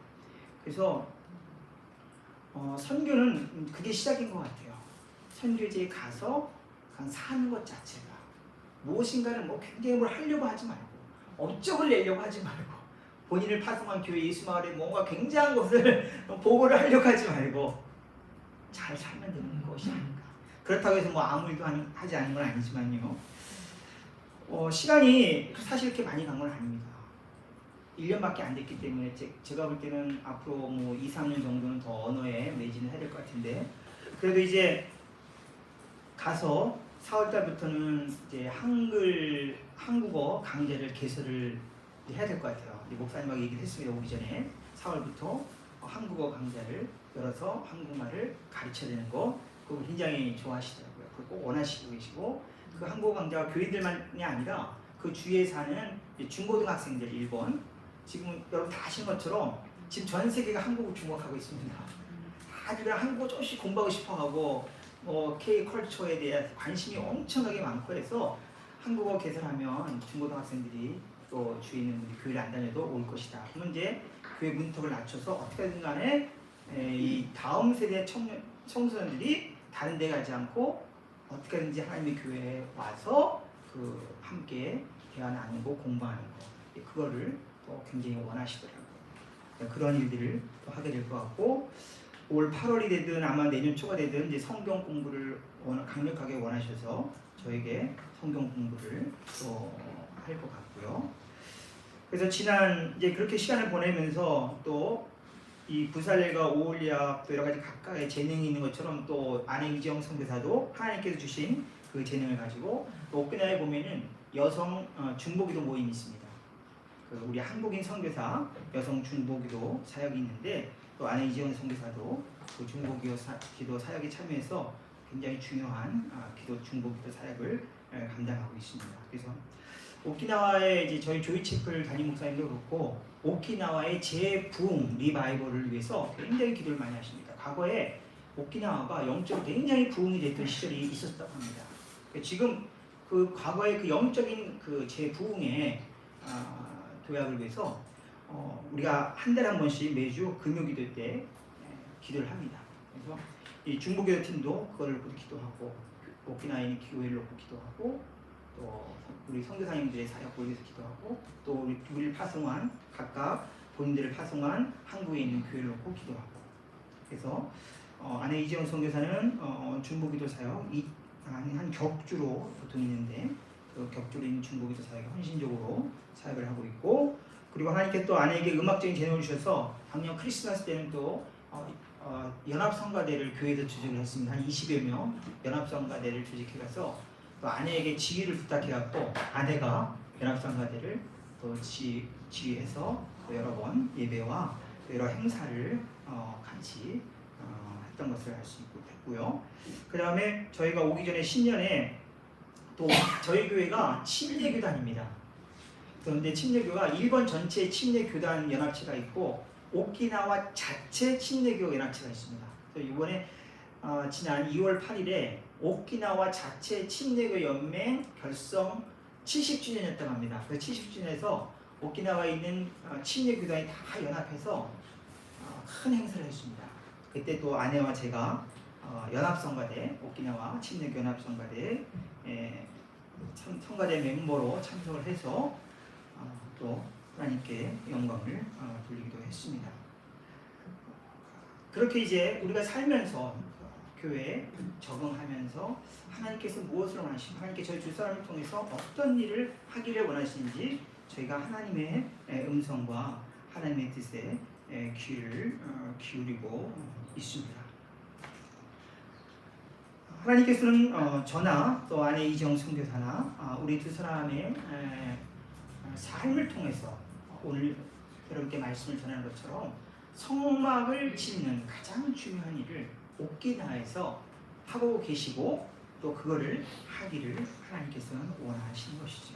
그래서 선교는 그게 시작인 것 같아요. 선교지에 가서 그냥 사는 것 자체가 무엇인가를 굉장히 뭘 하려고 하지 말고 업적을 내려고 하지 말고 본인을 파송한 교회 예수마을에 뭔가 굉장한 것을 보고를 하려고 하지 말고 잘 살면 되는 것이 아닌가. 그렇다고 해서 아무 일도 하지 않은 건 아니지만요. 시간이 사실 이렇게 많이 간 건 아닙니다. 1년밖에 안 됐기 때문에 제가 볼 때는 앞으로 2, 3년 정도는 더 언어에 매진을 해야 될 것 같은데 그래도 이제 가서 4월 달부터는 이제 한국어 강좌를 개설을 해야 될 것 같아요. 목사님하고 얘기를 했습니다. 오기 전에 4월부터 한국어 강좌를 열어서 한국말을 가르쳐야 되는 거 그거 굉장히 좋아하시더라고요. 그걸 꼭 원하시고 계시고 그 한국어 강좌가 교인들만이 아니라 그 주위에 사는 중고등학생들 일본 지금 여러분 다 아시는 것처럼 지금 전 세계가 한국을 주목하고 있습니다. 다들 한국어 조금씩 공부하고 싶어하고 K-컬처에 대한 관심이 엄청나게 많고 해서 한국어 개설하면 중고등학생들이 또 주위에 있는 분들이 교회를 안 다녀도 올 것이다. 그러면 이제 교회 문턱을 낮춰서 어떻게든 간에 이 다음 세대 청소년들이 다른 데 가지 않고 어떻게든지 하나님의 교회에 와서 함께 대화 나누고 공부하는 거 그거를 또 굉장히 원하시더라고요. 그런 일들을 또 하게 될 것 같고 올 8월이 되든 아마 내년 초가 되든 이제 성경 공부를 강력하게 원하셔서 저에게 성경 공부를 또 할 것 같고요. 그래서 지난 이제 그렇게 시간을 보내면서 또 이 부살렐과 오홀리아 또 여러 가지 각각의 재능이 있는 것처럼 또 아내 이지영 선교사도 하나님께서 주신 그 재능을 가지고 또 오키나와에 보면은 여성 중보기도 모임이 있습니다. 우리 한국인 선교사 여성 중보기도 사역이 있는데 또 아내 이지영 선교사도 그 중보기도 사역에 참여해서 굉장히 중요한 중보기도 사역을 감당하고 있습니다. 그래서 오키나와의 이제 저희 조이채플 담임 목사님도 그렇고 오키나와의 재부흥 리바이벌을 위해서 굉장히 기도를 많이 하십니다. 과거에 오키나와가 영적으로 굉장히 부흥이 됐던 시절이 있었다고 합니다. 지금 그 과거의 그 영적인 그 재부흥의 도약을 위해서 우리가 한 달에 한 번씩 매주 금요기도 때 기도를 합니다. 그래서 이 중보기도 팀도 그거를 놓고 기도하고 오키나와에 있는 교회를 놓고 기도하고 또 우리 선교사님들의 사역을 위해서 기도하고 또 우리를 파송한 각각 본인들을 파송한 한국에 있는 교회를 놓고 기도하고 그래서 아내 이지영 선교사는 중보기도 사역 한 격주로 보통 있는데 그 격주로 있는 중보기도 사역에 헌신적으로 사역을 하고 있고 그리고 하나님께 또 아내에게 음악적인 재능을 주셔서 작년 크리스마스 때는 또 연합성가대를 교회에서 조직을 했습니다. 한 20여 명 연합성가대를 조직해가서 또 아내에게 지휘를 부탁해갖고 아내가 연합성가대를 또 지휘해서 또 여러 번 예배와 여러 행사를 같이 했던 것을 알 수 있고요. 그 다음에 저희가 오기 전에 신년에 또 저희 교회가 침례교단입니다. 그런데 침례교가 일본 전체 침례교단 연합체가 있고 오키나와 자체 침례교 연합체가 있습니다. 그래서 이번에 지난 2월 8일에 오키나와 자체 침례교 연맹 결성 70주년이었다고 합니다. 그 70주년에서 오키나와에 있는 침례교단이 다 연합해서 큰 행사를 했습니다. 그때 또 아내와 제가 연합성가대 오키나와 침례교 연합성가대 성가대 멤버로 참석을 해서 또 하나님께 영광을 돌리기도 했습니다. 그렇게 이제 우리가 살면서 교회에 적응하면서 하나님께서 무엇을 원하시고 하나님께 저희 두 사람을 통해서 어떤 일을 하기를 원하시는지 저희가 하나님의 음성과 하나님의 뜻에 귀를 기울이고 있습니다. 하나님께서는 저나 또 아내 이정 선교사나 우리 두 사람의 삶을 통해서 오늘 여러분께 말씀을 전하는 것처럼 성막을 짓는 가장 중요한 일을 옥기나에서 하고 계시고 또 그거를 하기를 하나님께서는 원하시는 것이죠.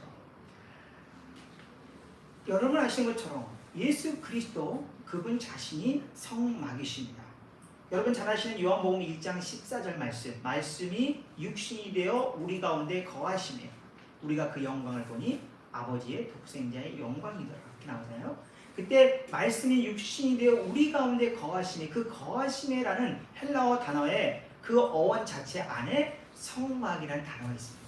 여러분 아시는 것처럼 예수 그리스도 그분 자신이 성막이십니다. 여러분 잘 아시는 요한복음 1장 14절 말씀이 육신이 되어 우리 가운데 거하시며 우리가 그 영광을 보니 아버지의 독생자의 영광이더라 이렇게 나오잖아요. 그때 말씀이 육신이 되어 우리 가운데 거하시며 그 거하시며라는 헬라어 단어에 그 어원 자체 안에 성막이라는 단어가 있습니다.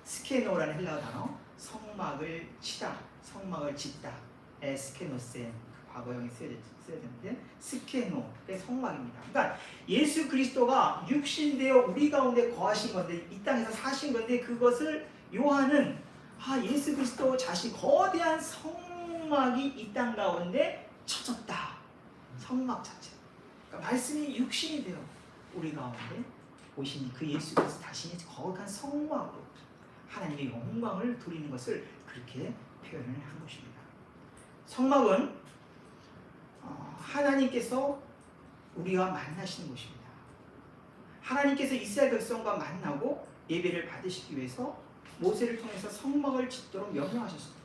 스케노라는 헬라어 단어, 성막을 치다, 성막을 짓다, 에스케노센 과거형이 써야 되는데 스케노의 성막입니다. 그러니까 예수 그리스도가 육신되어 우리 가운데 거하신 건데 이 땅에서 사신 건데 그것을 요한은 예수 그리스도 자신 거대한 성막이 이 땅 가운데 쳐졌다. 성막 자체. 그러니까 말씀이 육신이 되어 우리 가운데 오신 그 예수 그리스도 자신이 거룩한 성막으로 하나님의 영광을 드리는 것을 그렇게 표현을 한 것입니다. 성막은 하나님께서 우리와 만나시는 곳입니다. 하나님께서 이스라엘 백성과 만나고 예배를 받으시기 위해서 모세를 통해서 성막을 짓도록 명령하셨습니다.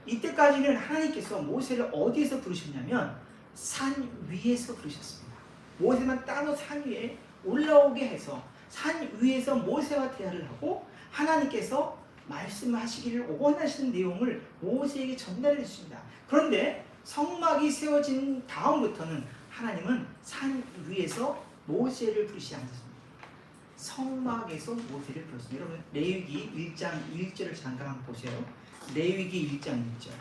이때까지는 하나님께서 모세를 어디에서 부르셨냐면 산 위에서 부르셨습니다. 모세만 따로 산 위에 올라오게 해서 산 위에서 모세와 대화를 하고 하나님께서 말씀하시기를 원하시는 내용을 모세에게 전달했습니다. 그런데 성막이 세워진 다음부터는 하나님은 산 위에서 모세를 부르시지 않았습니다. 성막에서 모세를 불렀습니다. 여러분 레위기 1장 1절을 잠깐 한번 보세요. 레위기 1장 1절.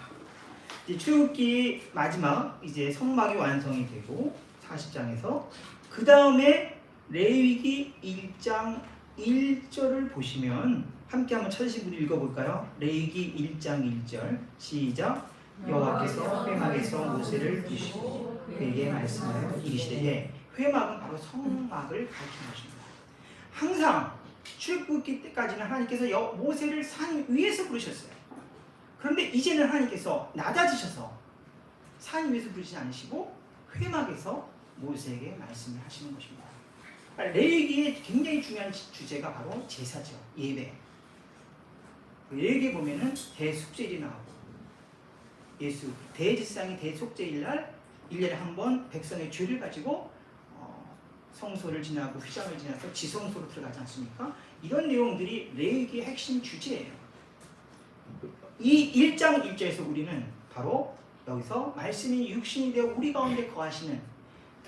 이제 출애굽기 마지막 이제 성막이 완성이 되고 40장에서 그 다음에 레위기 1장 1절을 보시면 함께 한번 찾으신 분이 읽어볼까요? 레위기 1장 1절 시작. 여호와께서 회막에서 모세를 부르시고 그에게 말씀하여 이르시되 회막은 바로 성막을 가리키는 것입니다. 항상 출애굽기 때까지는 하나님께서 모세를 산 위에서 부르셨어요. 그런데 이제는 하나님께서 낮아지셔서 산 위에서 부르시지 않으시고 회막에서 모세에게 말씀을 하시는 것입니다. 레위기의 굉장히 중요한 주제가 바로 제사죠. 예배. 레위기에 보면은 대속죄일이 나오고 예수 대제사장이 대속죄일 날 1년에 한 번 백성의 죄를 가지고 성소를 지나고 휘장을 지나서 지성소로 들어가지 않습니까? 이런 내용들이 레위기의 핵심 주제예요. 이 1장 1절에서 우리는 바로 여기서 말씀이 육신이 되어 우리 가운데 거하시는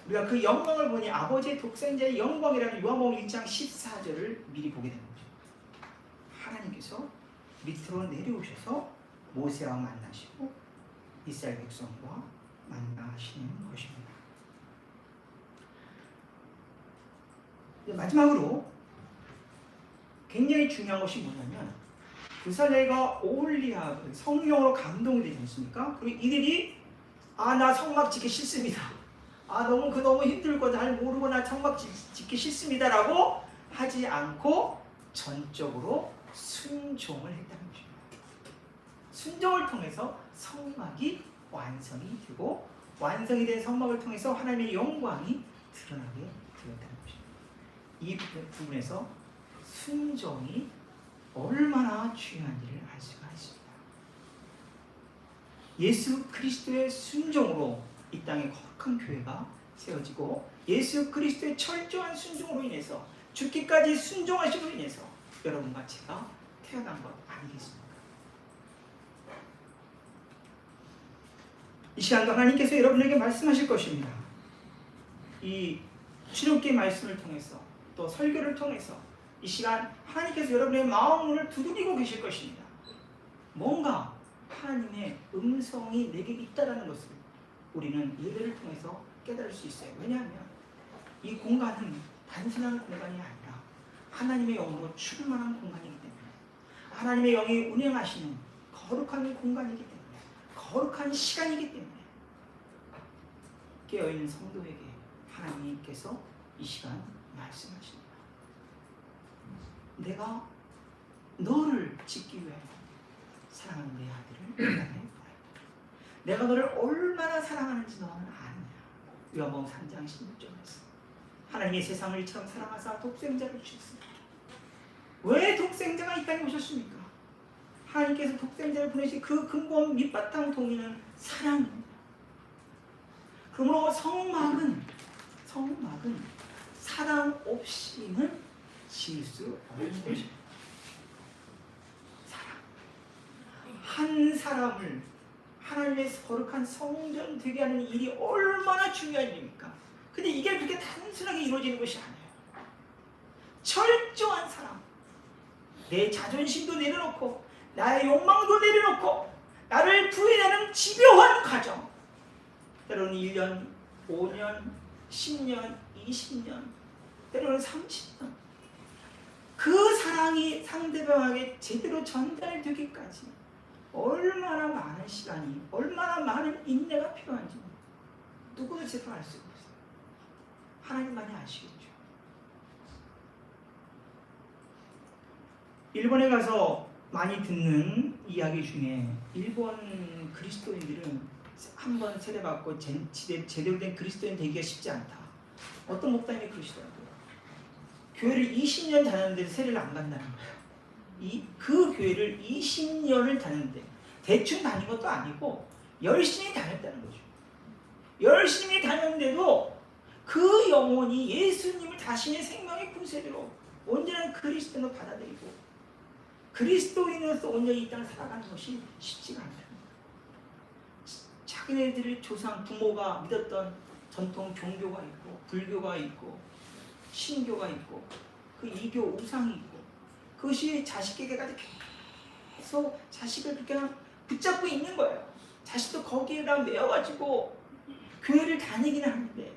우리가 그 영광을 보니 아버지의 독생자의 영광이라는 요한복음 1장 14절을 미리 보게 되는 거죠. 하나님께서 밑으로 내려오셔서 모세와 만나시고 이스라엘 백성과 만나시는 것입니다. 마지막으로 굉장히 중요한 것이 뭐냐면 구살레가 오홀리압 성령으로 감동이 되지 않습니까? 그리고 이들이 나 성막 짓기 싫습니다. 너무 힘들고 날 모르고 나 성막 짓기 싫습니다라고 하지 않고 전적으로 순종을 했다는 것입니다. 순종을 통해서 성막이 완성이 되고 완성이 된 성막을 통해서 하나님의 영광이 드러나게 되었다는 것입니다. 이 부분에서 순종이 얼마나 중요한지를 알 수가 있습니다. 예수 그리스도의 순종으로 이 땅에 거룩한 교회가 세워지고 예수 그리스도의 철저한 순종으로 인해서 죽기까지 순종하심으로 인해서 여러분과 제가 태어난 것 아니겠습니까? 이 시간도 하나님께서 여러분에게 말씀하실 것입니다. 이 출애굽기 말씀을 통해서 또 설교를 통해서 이 시간 하나님께서 여러분의 마음을 두드리고 계실 것입니다. 뭔가 하나님의 음성이 내게 있다는 것을 우리는 예배를 통해서 깨달을 수 있어요. 왜냐하면 이 공간은 단순한 공간이 아니라 하나님의 영으로 충만한 공간이기 때문에 하나님의 영이 운행하시는 거룩한 공간이기 때문에 거룩한 시간이기 때문에 깨어있는 성도에게 하나님께서 이 시간 말씀하십니다. 내가 너를 짓기 위하여 사랑하는 내 아들을 이 땅에 보냈다. 내가 너를 얼마나 사랑하는지 너는 아느냐. 요한복음 3장 16절에서 하나님이 세상을 이처럼 사랑하사 독생자를 주셨습니다. 왜 독생자가 이 땅에 오셨습니까? 하나님께서 독생자를 보내신 그 근본 밑바탕 동의는 사랑입니다. 그러므로 성막은 사랑 없이는 지을 수 없는 것입니다. 사랑. 한 사람을 하나님의 거룩한 성전 되게 하는 일이 얼마나 중요한 일입니까? 근데 이게 그렇게 단순하게 이루어지는 것이 아니에요. 철저한 사랑. 내 자존심도 내려놓고 나의 욕망도 내려놓고 나를 부인하는 집요한 과정. 때로는 1년, 5년, 10년, 20년, 때로는 30년. 그 사랑이 상대방에게 제대로 전달되기까지 얼마나 많은 시간이, 얼마나 많은 인내가 필요한지 누구도 제대로 알 수가 없어요. 하나님만이 아시겠죠. 일본에 가서 많이 듣는 이야기 중에 일본 그리스도인들은 한번 세례받고 제대로 된 그리스도인 되기가 쉽지 않다. 어떤 목사님이 그러시더라고요. 교회를 20년 다녔는데 세례를 안 받는다는 거예요. 그 교회를 20년을 다녔는데 대충 다닌 것도 아니고 열심히 다녔다는 거죠. 열심히 다녔는데도 그 영혼이 예수님을 자신의 생명의 군세대로 온전한 그리스도인으로 받아들이고 그리스도인으로서 온전히 이 땅을 살아가는 것이 쉽지가 않다. 자기네들의 조상 부모가 믿었던 전통 종교가 있고 불교가 있고 신교가 있고 그 이교 우상이 있고 그것이 자식에게까지 계속 자식을 그렇게 붙잡고 있는 거예요. 자식도 거기에다 매어가지고 교회를 다니기는 하는데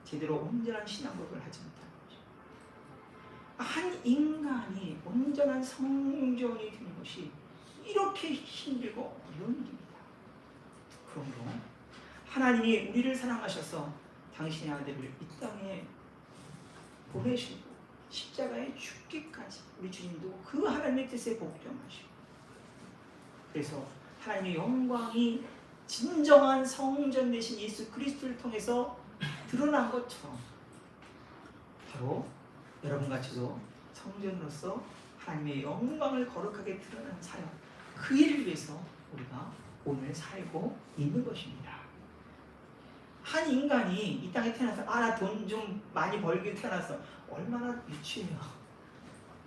제대로 온전한 신앙고백을 하지 못하는 거죠. 한 인간이 온전한 성전이 되는 것이 이렇게 힘들고 어려운 일입니다. 그러므로 하나님이 우리를 사랑하셔서 당신의 아들을 이 땅에 보내시고 십자가에 죽기까지 우리 주님도 그 하나님의 뜻에 복종하시고 그래서 하나님의 영광이 진정한 성전 되신 예수 그리스도를 통해서 드러난 것처럼 바로 여러분같이도 성전으로서 하나님의 영광을 거룩하게 드러나는 사역 그 일을 위해서 우리가 오늘 살고 있는 것입니다. 한 인간이 이 땅에 태어나서 나 돈 좀 많이 벌기 태어나서 얼마나 유치해요.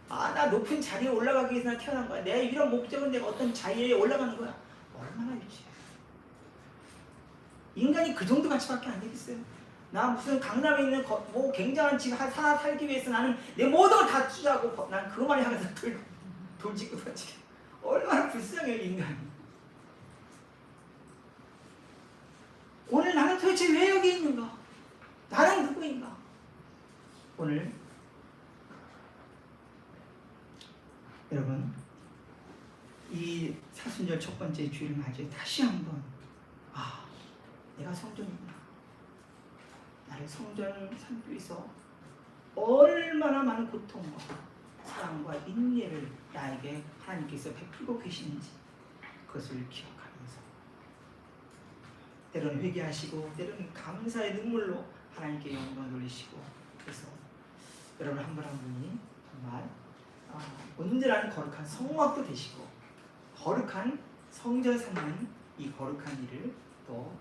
나 높은 자리에 올라가기 위해서 나 태어난 거야. 내 이런 목적은 내가 어떤 자리에 올라가는 거야. 얼마나 유치해. 인간이 그 정도 가치밖에 안 되겠어요. 나 무슨 강남에 있는 뭐 굉장한 집 하나 살기 위해서 나는 내 모든 걸 다 투자하고 난 그것만 향해서 돌직구 버지게 얼마나 불쌍해요 인간이. 오늘 나는 도대체 왜 여기 있는가? 나는 누구인가? 오늘 여러분 이 사순절 첫 번째 주일을 맞이해 다시 한번 내가 성전이구나. 나를 성전 삼기 위해서 얼마나 많은 고통과 사랑과 인내를 나에게 하나님께서 베풀고 계시는지 그것을 기억하면서 때로는 회개하시고 때로는 감사의 눈물로 하나님께 영광을 돌리시고 그래서 여러분 한 분 한 분이 정말 온전한 거룩한 성막도 되시고 거룩한 성전 삼는 이 거룩한 일을 또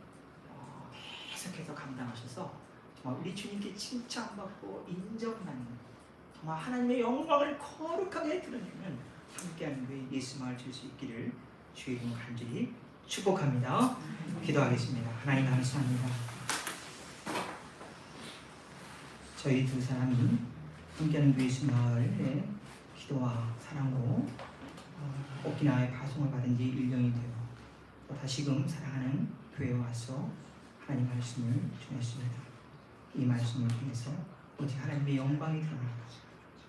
계속해서 감당하셔서 정말 우리 주님께 칭찬받고 인정받는 정말 하나님의 영광을 거룩하게 드러내는 함께하는 그 예수 마을 줄 수 있기를 주의 이름으로 간절히 축복합니다. 기도하겠습니다. 하나님 감사합니다. 저희 두 사람이 함께하는 그 예수 마을의 기도와 사랑으로 오키나와에 파송을 받은 지 1년이 되어 또 다시금 사랑하는 교회에 와서 하나님 말씀을 전했습니다. 이 말씀을 통해서 오직 하나님의 영광이 드러나고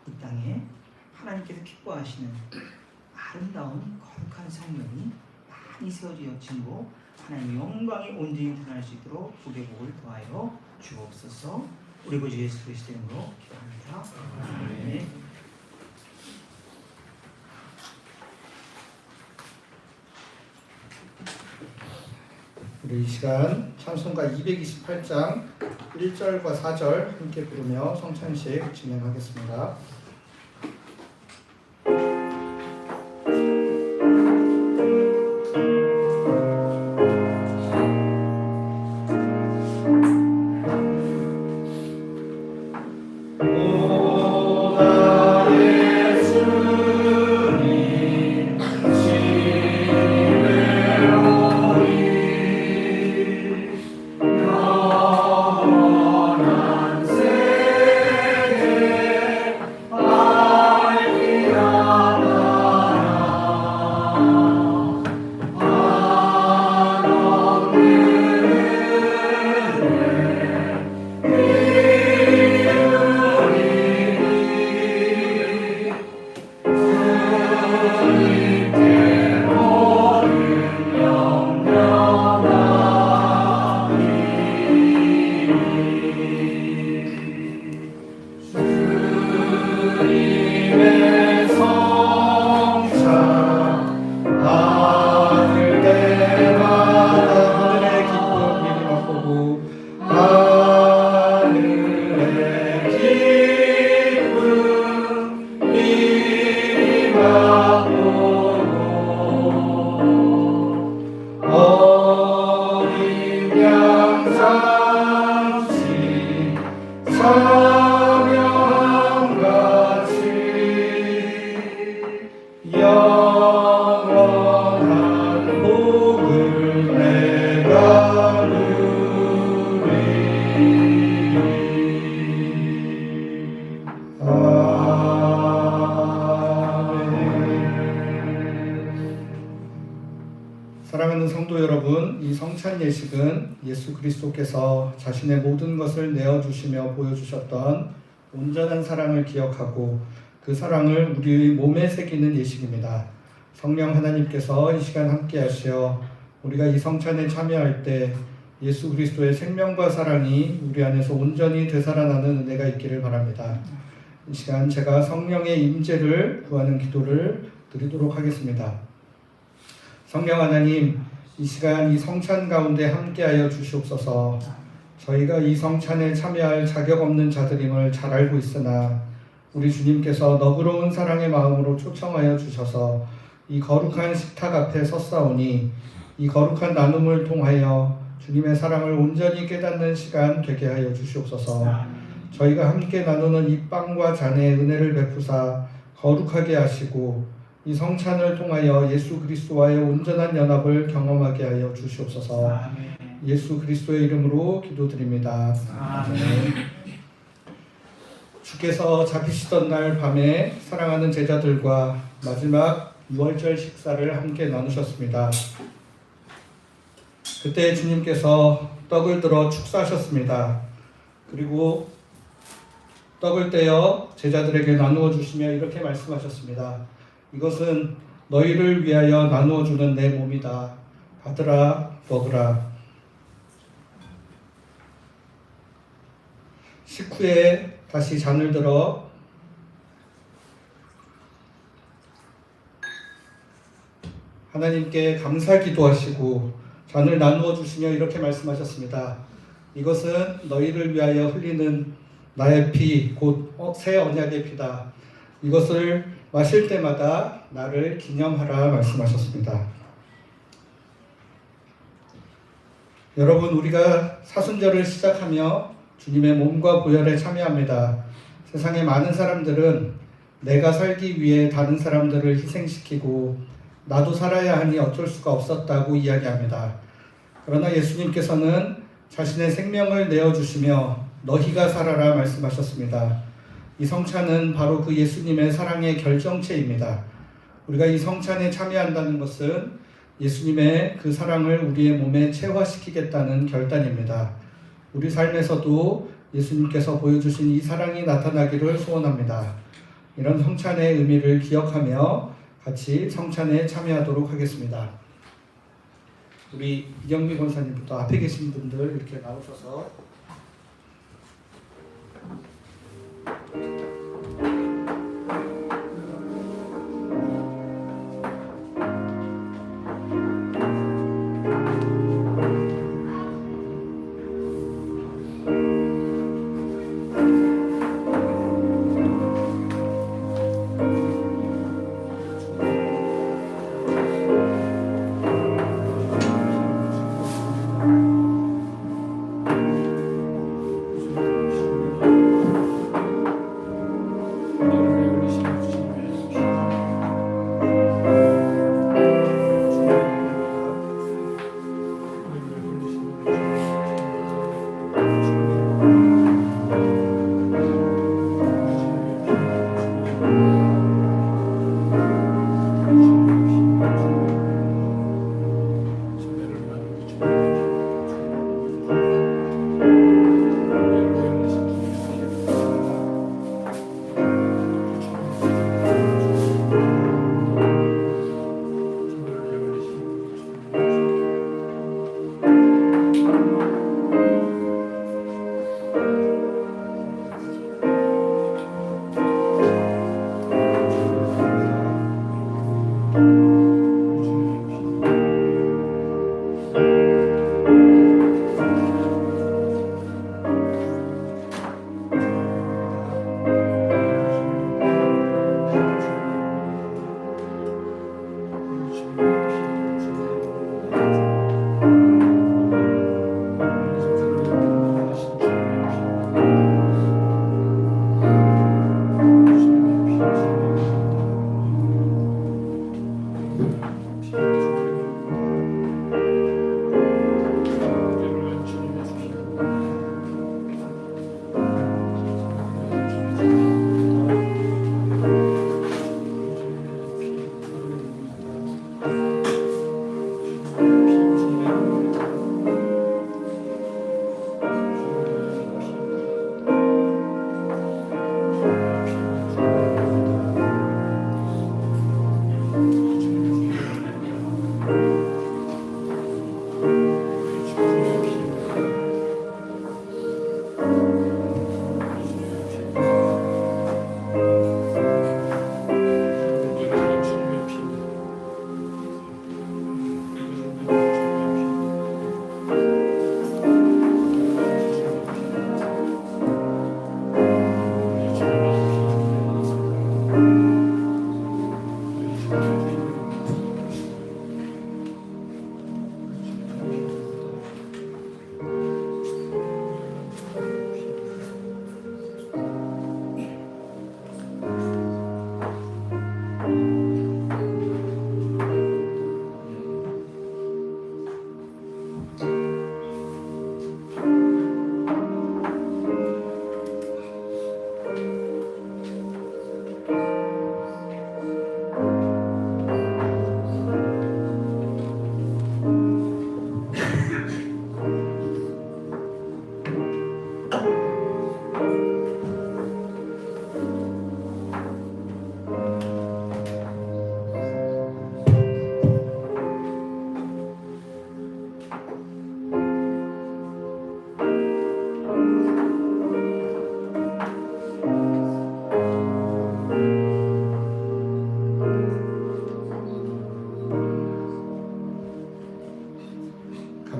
이 땅에 하나님께서 기뻐하시는 아름다운 거룩한 성전이 많이 세워지어지고 하나님의 영광이 온전히 드러날 수 있도록 우리의 목을 더하여 주옵소서. 우리 구주 예수 그리스도의 이름으로 기도합니다. 아멘. 우리 이 시간 찬송가 228장 1절과 4절 함께 부르며 성찬식 진행하겠습니다. 사랑하는 성도 여러분, 이 성찬 예식은 예수 그리스도께서 자신의 모든 것을 내어주시며 보여주셨던 온전한 사랑을 기억하고 그 사랑을 우리 몸에 새기는 예식입니다. 성령 하나님께서 이 시간 함께 하시어 우리가 이 성찬에 참여할 때 예수 그리스도의 생명과 사랑이 우리 안에서 온전히 되살아나는 은혜가 있기를 바랍니다. 이 시간 제가 성령의 임재를 구하는 기도를 드리도록 하겠습니다. 성령 하나님, 이 시간 이 성찬 가운데 함께하여 주시옵소서. 저희가 이 성찬에 참여할 자격 없는 자들임을 잘 알고 있으나 우리 주님께서 너그러운 사랑의 마음으로 초청하여 주셔서 이 거룩한 식탁 앞에 섰사오니 이 거룩한 나눔을 통하여 주님의 사랑을 온전히 깨닫는 시간 되게 하여 주시옵소서. 저희가 함께 나누는 이 빵과 잔의 은혜를 베푸사 거룩하게 하시고 이 성찬을 통하여 예수 그리스도와의 온전한 연합을 경험하게 하여 주시옵소서. 아멘. 예수 그리스도의 이름으로 기도드립니다. 아멘. 주께서 잡히시던 날 밤에 사랑하는 제자들과 마지막 유월절 식사를 함께 나누셨습니다. 그때 주님께서 떡을 들어 축사하셨습니다. 그리고 떡을 떼어 제자들에게 나누어 주시며 이렇게 말씀하셨습니다. 이것은 너희를 위하여 나누어 주는 내 몸이다. 받으라, 먹으라. 식후에 다시 잔을 들어 하나님께 감사 기도하시고 잔을 나누어 주시며 이렇게 말씀하셨습니다. 이것은 너희를 위하여 흘리는 나의 피, 곧 새 언약의 피다. 이것을 마실 때마다 나를 기념하라 말씀하셨습니다. 여러분, 우리가 사순절을 시작하며 주님의 몸과 보혈에 참여합니다. 세상의 많은 사람들은 내가 살기 위해 다른 사람들을 희생시키고 나도 살아야 하니 어쩔 수가 없었다고 이야기합니다. 그러나 예수님께서는 자신의 생명을 내어주시며 너희가 살아라 말씀하셨습니다. 이 성찬은 바로 그 예수님의 사랑의 결정체입니다. 우리가 이 성찬에 참여한다는 것은 예수님의 그 사랑을 우리의 몸에 체화시키겠다는 결단입니다. 우리 삶에서도 예수님께서 보여주신 이 사랑이 나타나기를 소원합니다. 이런 성찬의 의미를 기억하며 같이 성찬에 참여하도록 하겠습니다. 우리 이경미 권사님부터 앞에 계신 분들 이렇게 나오셔서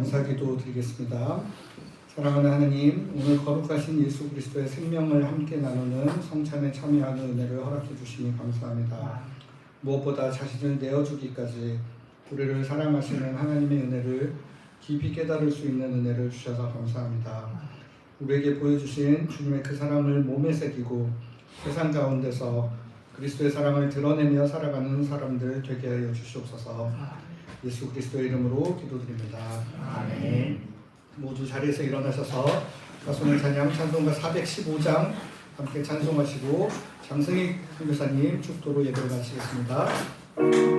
감사기도 드리겠습니다. 사랑하는 하나님, 오늘 거룩하신 예수 그리스도의 생명을 함께 나누는 성찬에 참여하는 은혜를 허락해 주시니 감사합니다. 무엇보다 자신을 내어주기까지 우리를 사랑하시는 하나님의 은혜를 깊이 깨달을 수 있는 은혜를 주셔서 감사합니다. 우리에게 보여주신 주님의 그 사랑을 몸에 새기고 세상 가운데서 그리스도의 사랑을 드러내며 살아가는 사람들 되게 하여 주시옵소서. 예수 그리스도의 이름으로 기도드립니다. 아멘. 모두 자리에서 일어나셔서 가수는 찬양 찬송가 415장 함께 찬송하시고 장승희 선교사님 축도로 예배를 마치겠습니다. 아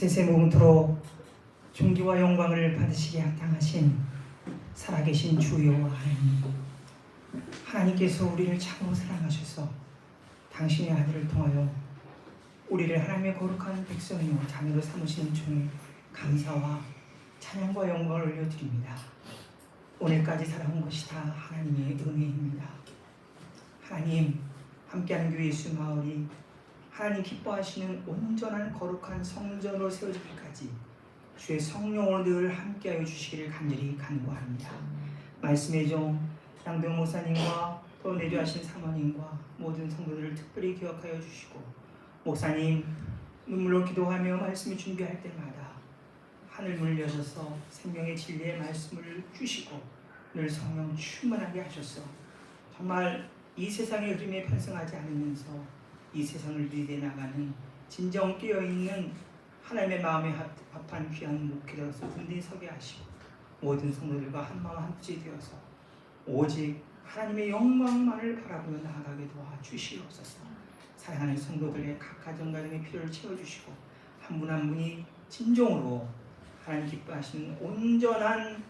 세세무궁토록 존귀와 영광을 받으시기에 합당하신 살아계신 주 여호와 하나님, 하나님께서 우리를 참으로 사랑하셔서 당신의 아들을 통하여 우리를 하나님의 거룩한 백성이요 자녀로 삼으신 종에 감사와 찬양과 영광을 올려드립니다. 오늘까지 살아온 것이 다 하나님의 은혜입니다. 하나님, 함께하는 교회 예수 마을이 하나님 기뻐하시는 온전한 거룩한 성전으로 세워지기까지 주의 성령으로 늘 함께하여 주시기를 간절히 간구합니다. 말씀의 종 양병 목사님과 또 내주하신 사모님과 모든 성도들을 특별히 기억하여 주시고, 목사님 눈물로 기도하며 말씀을 준비할 때마다 하늘 문을 여셔서 생명의 진리의 말씀을 주시고 늘 성령 충만하게 하셔서 정말 이 세상의 흐름에 편승하지 않으면서 이 세상을 리드해 나가는 진정 깨어있는 하나님의 마음에 합한 귀한 목회자로서 든든히 서게 하시고, 모든 성도들과 한마음 한뜻이 되어서 오직 하나님의 영광만을 바라보며 나아가게 도와주시옵소서. 사랑하는 성도들의 각 가정의 필요를 채워주시고, 한 분 한 분이 진정으로 하나님 기뻐하시는 온전한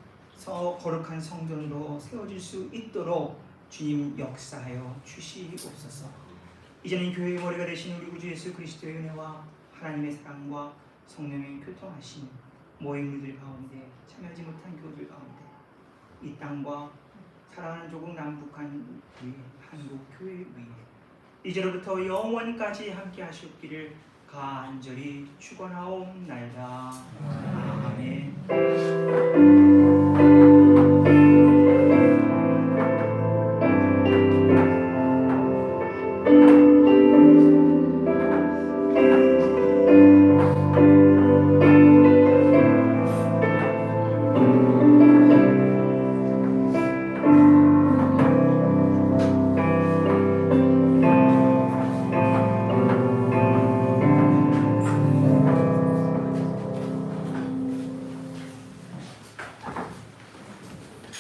거룩한 성전으로 세워질 수 있도록 주님 역사하여 주시옵소서. 이제는 교회의 머리가 되신 우리 구주 예수 그리스도의 은혜와 하나님의 사랑과 성령의 교통하심, 모임들 가운데 참여하지 못한 교우들 가운데 이 땅과 사랑하는 조국 남북한 위에 한국 교회 위에 이제로부터 영원까지 함께 하시옵기를 간절히 축원하옵나이다. 아멘.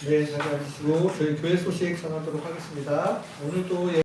네, 자리하시고 저희 교회 소식 전하도록 하겠습니다. 오늘도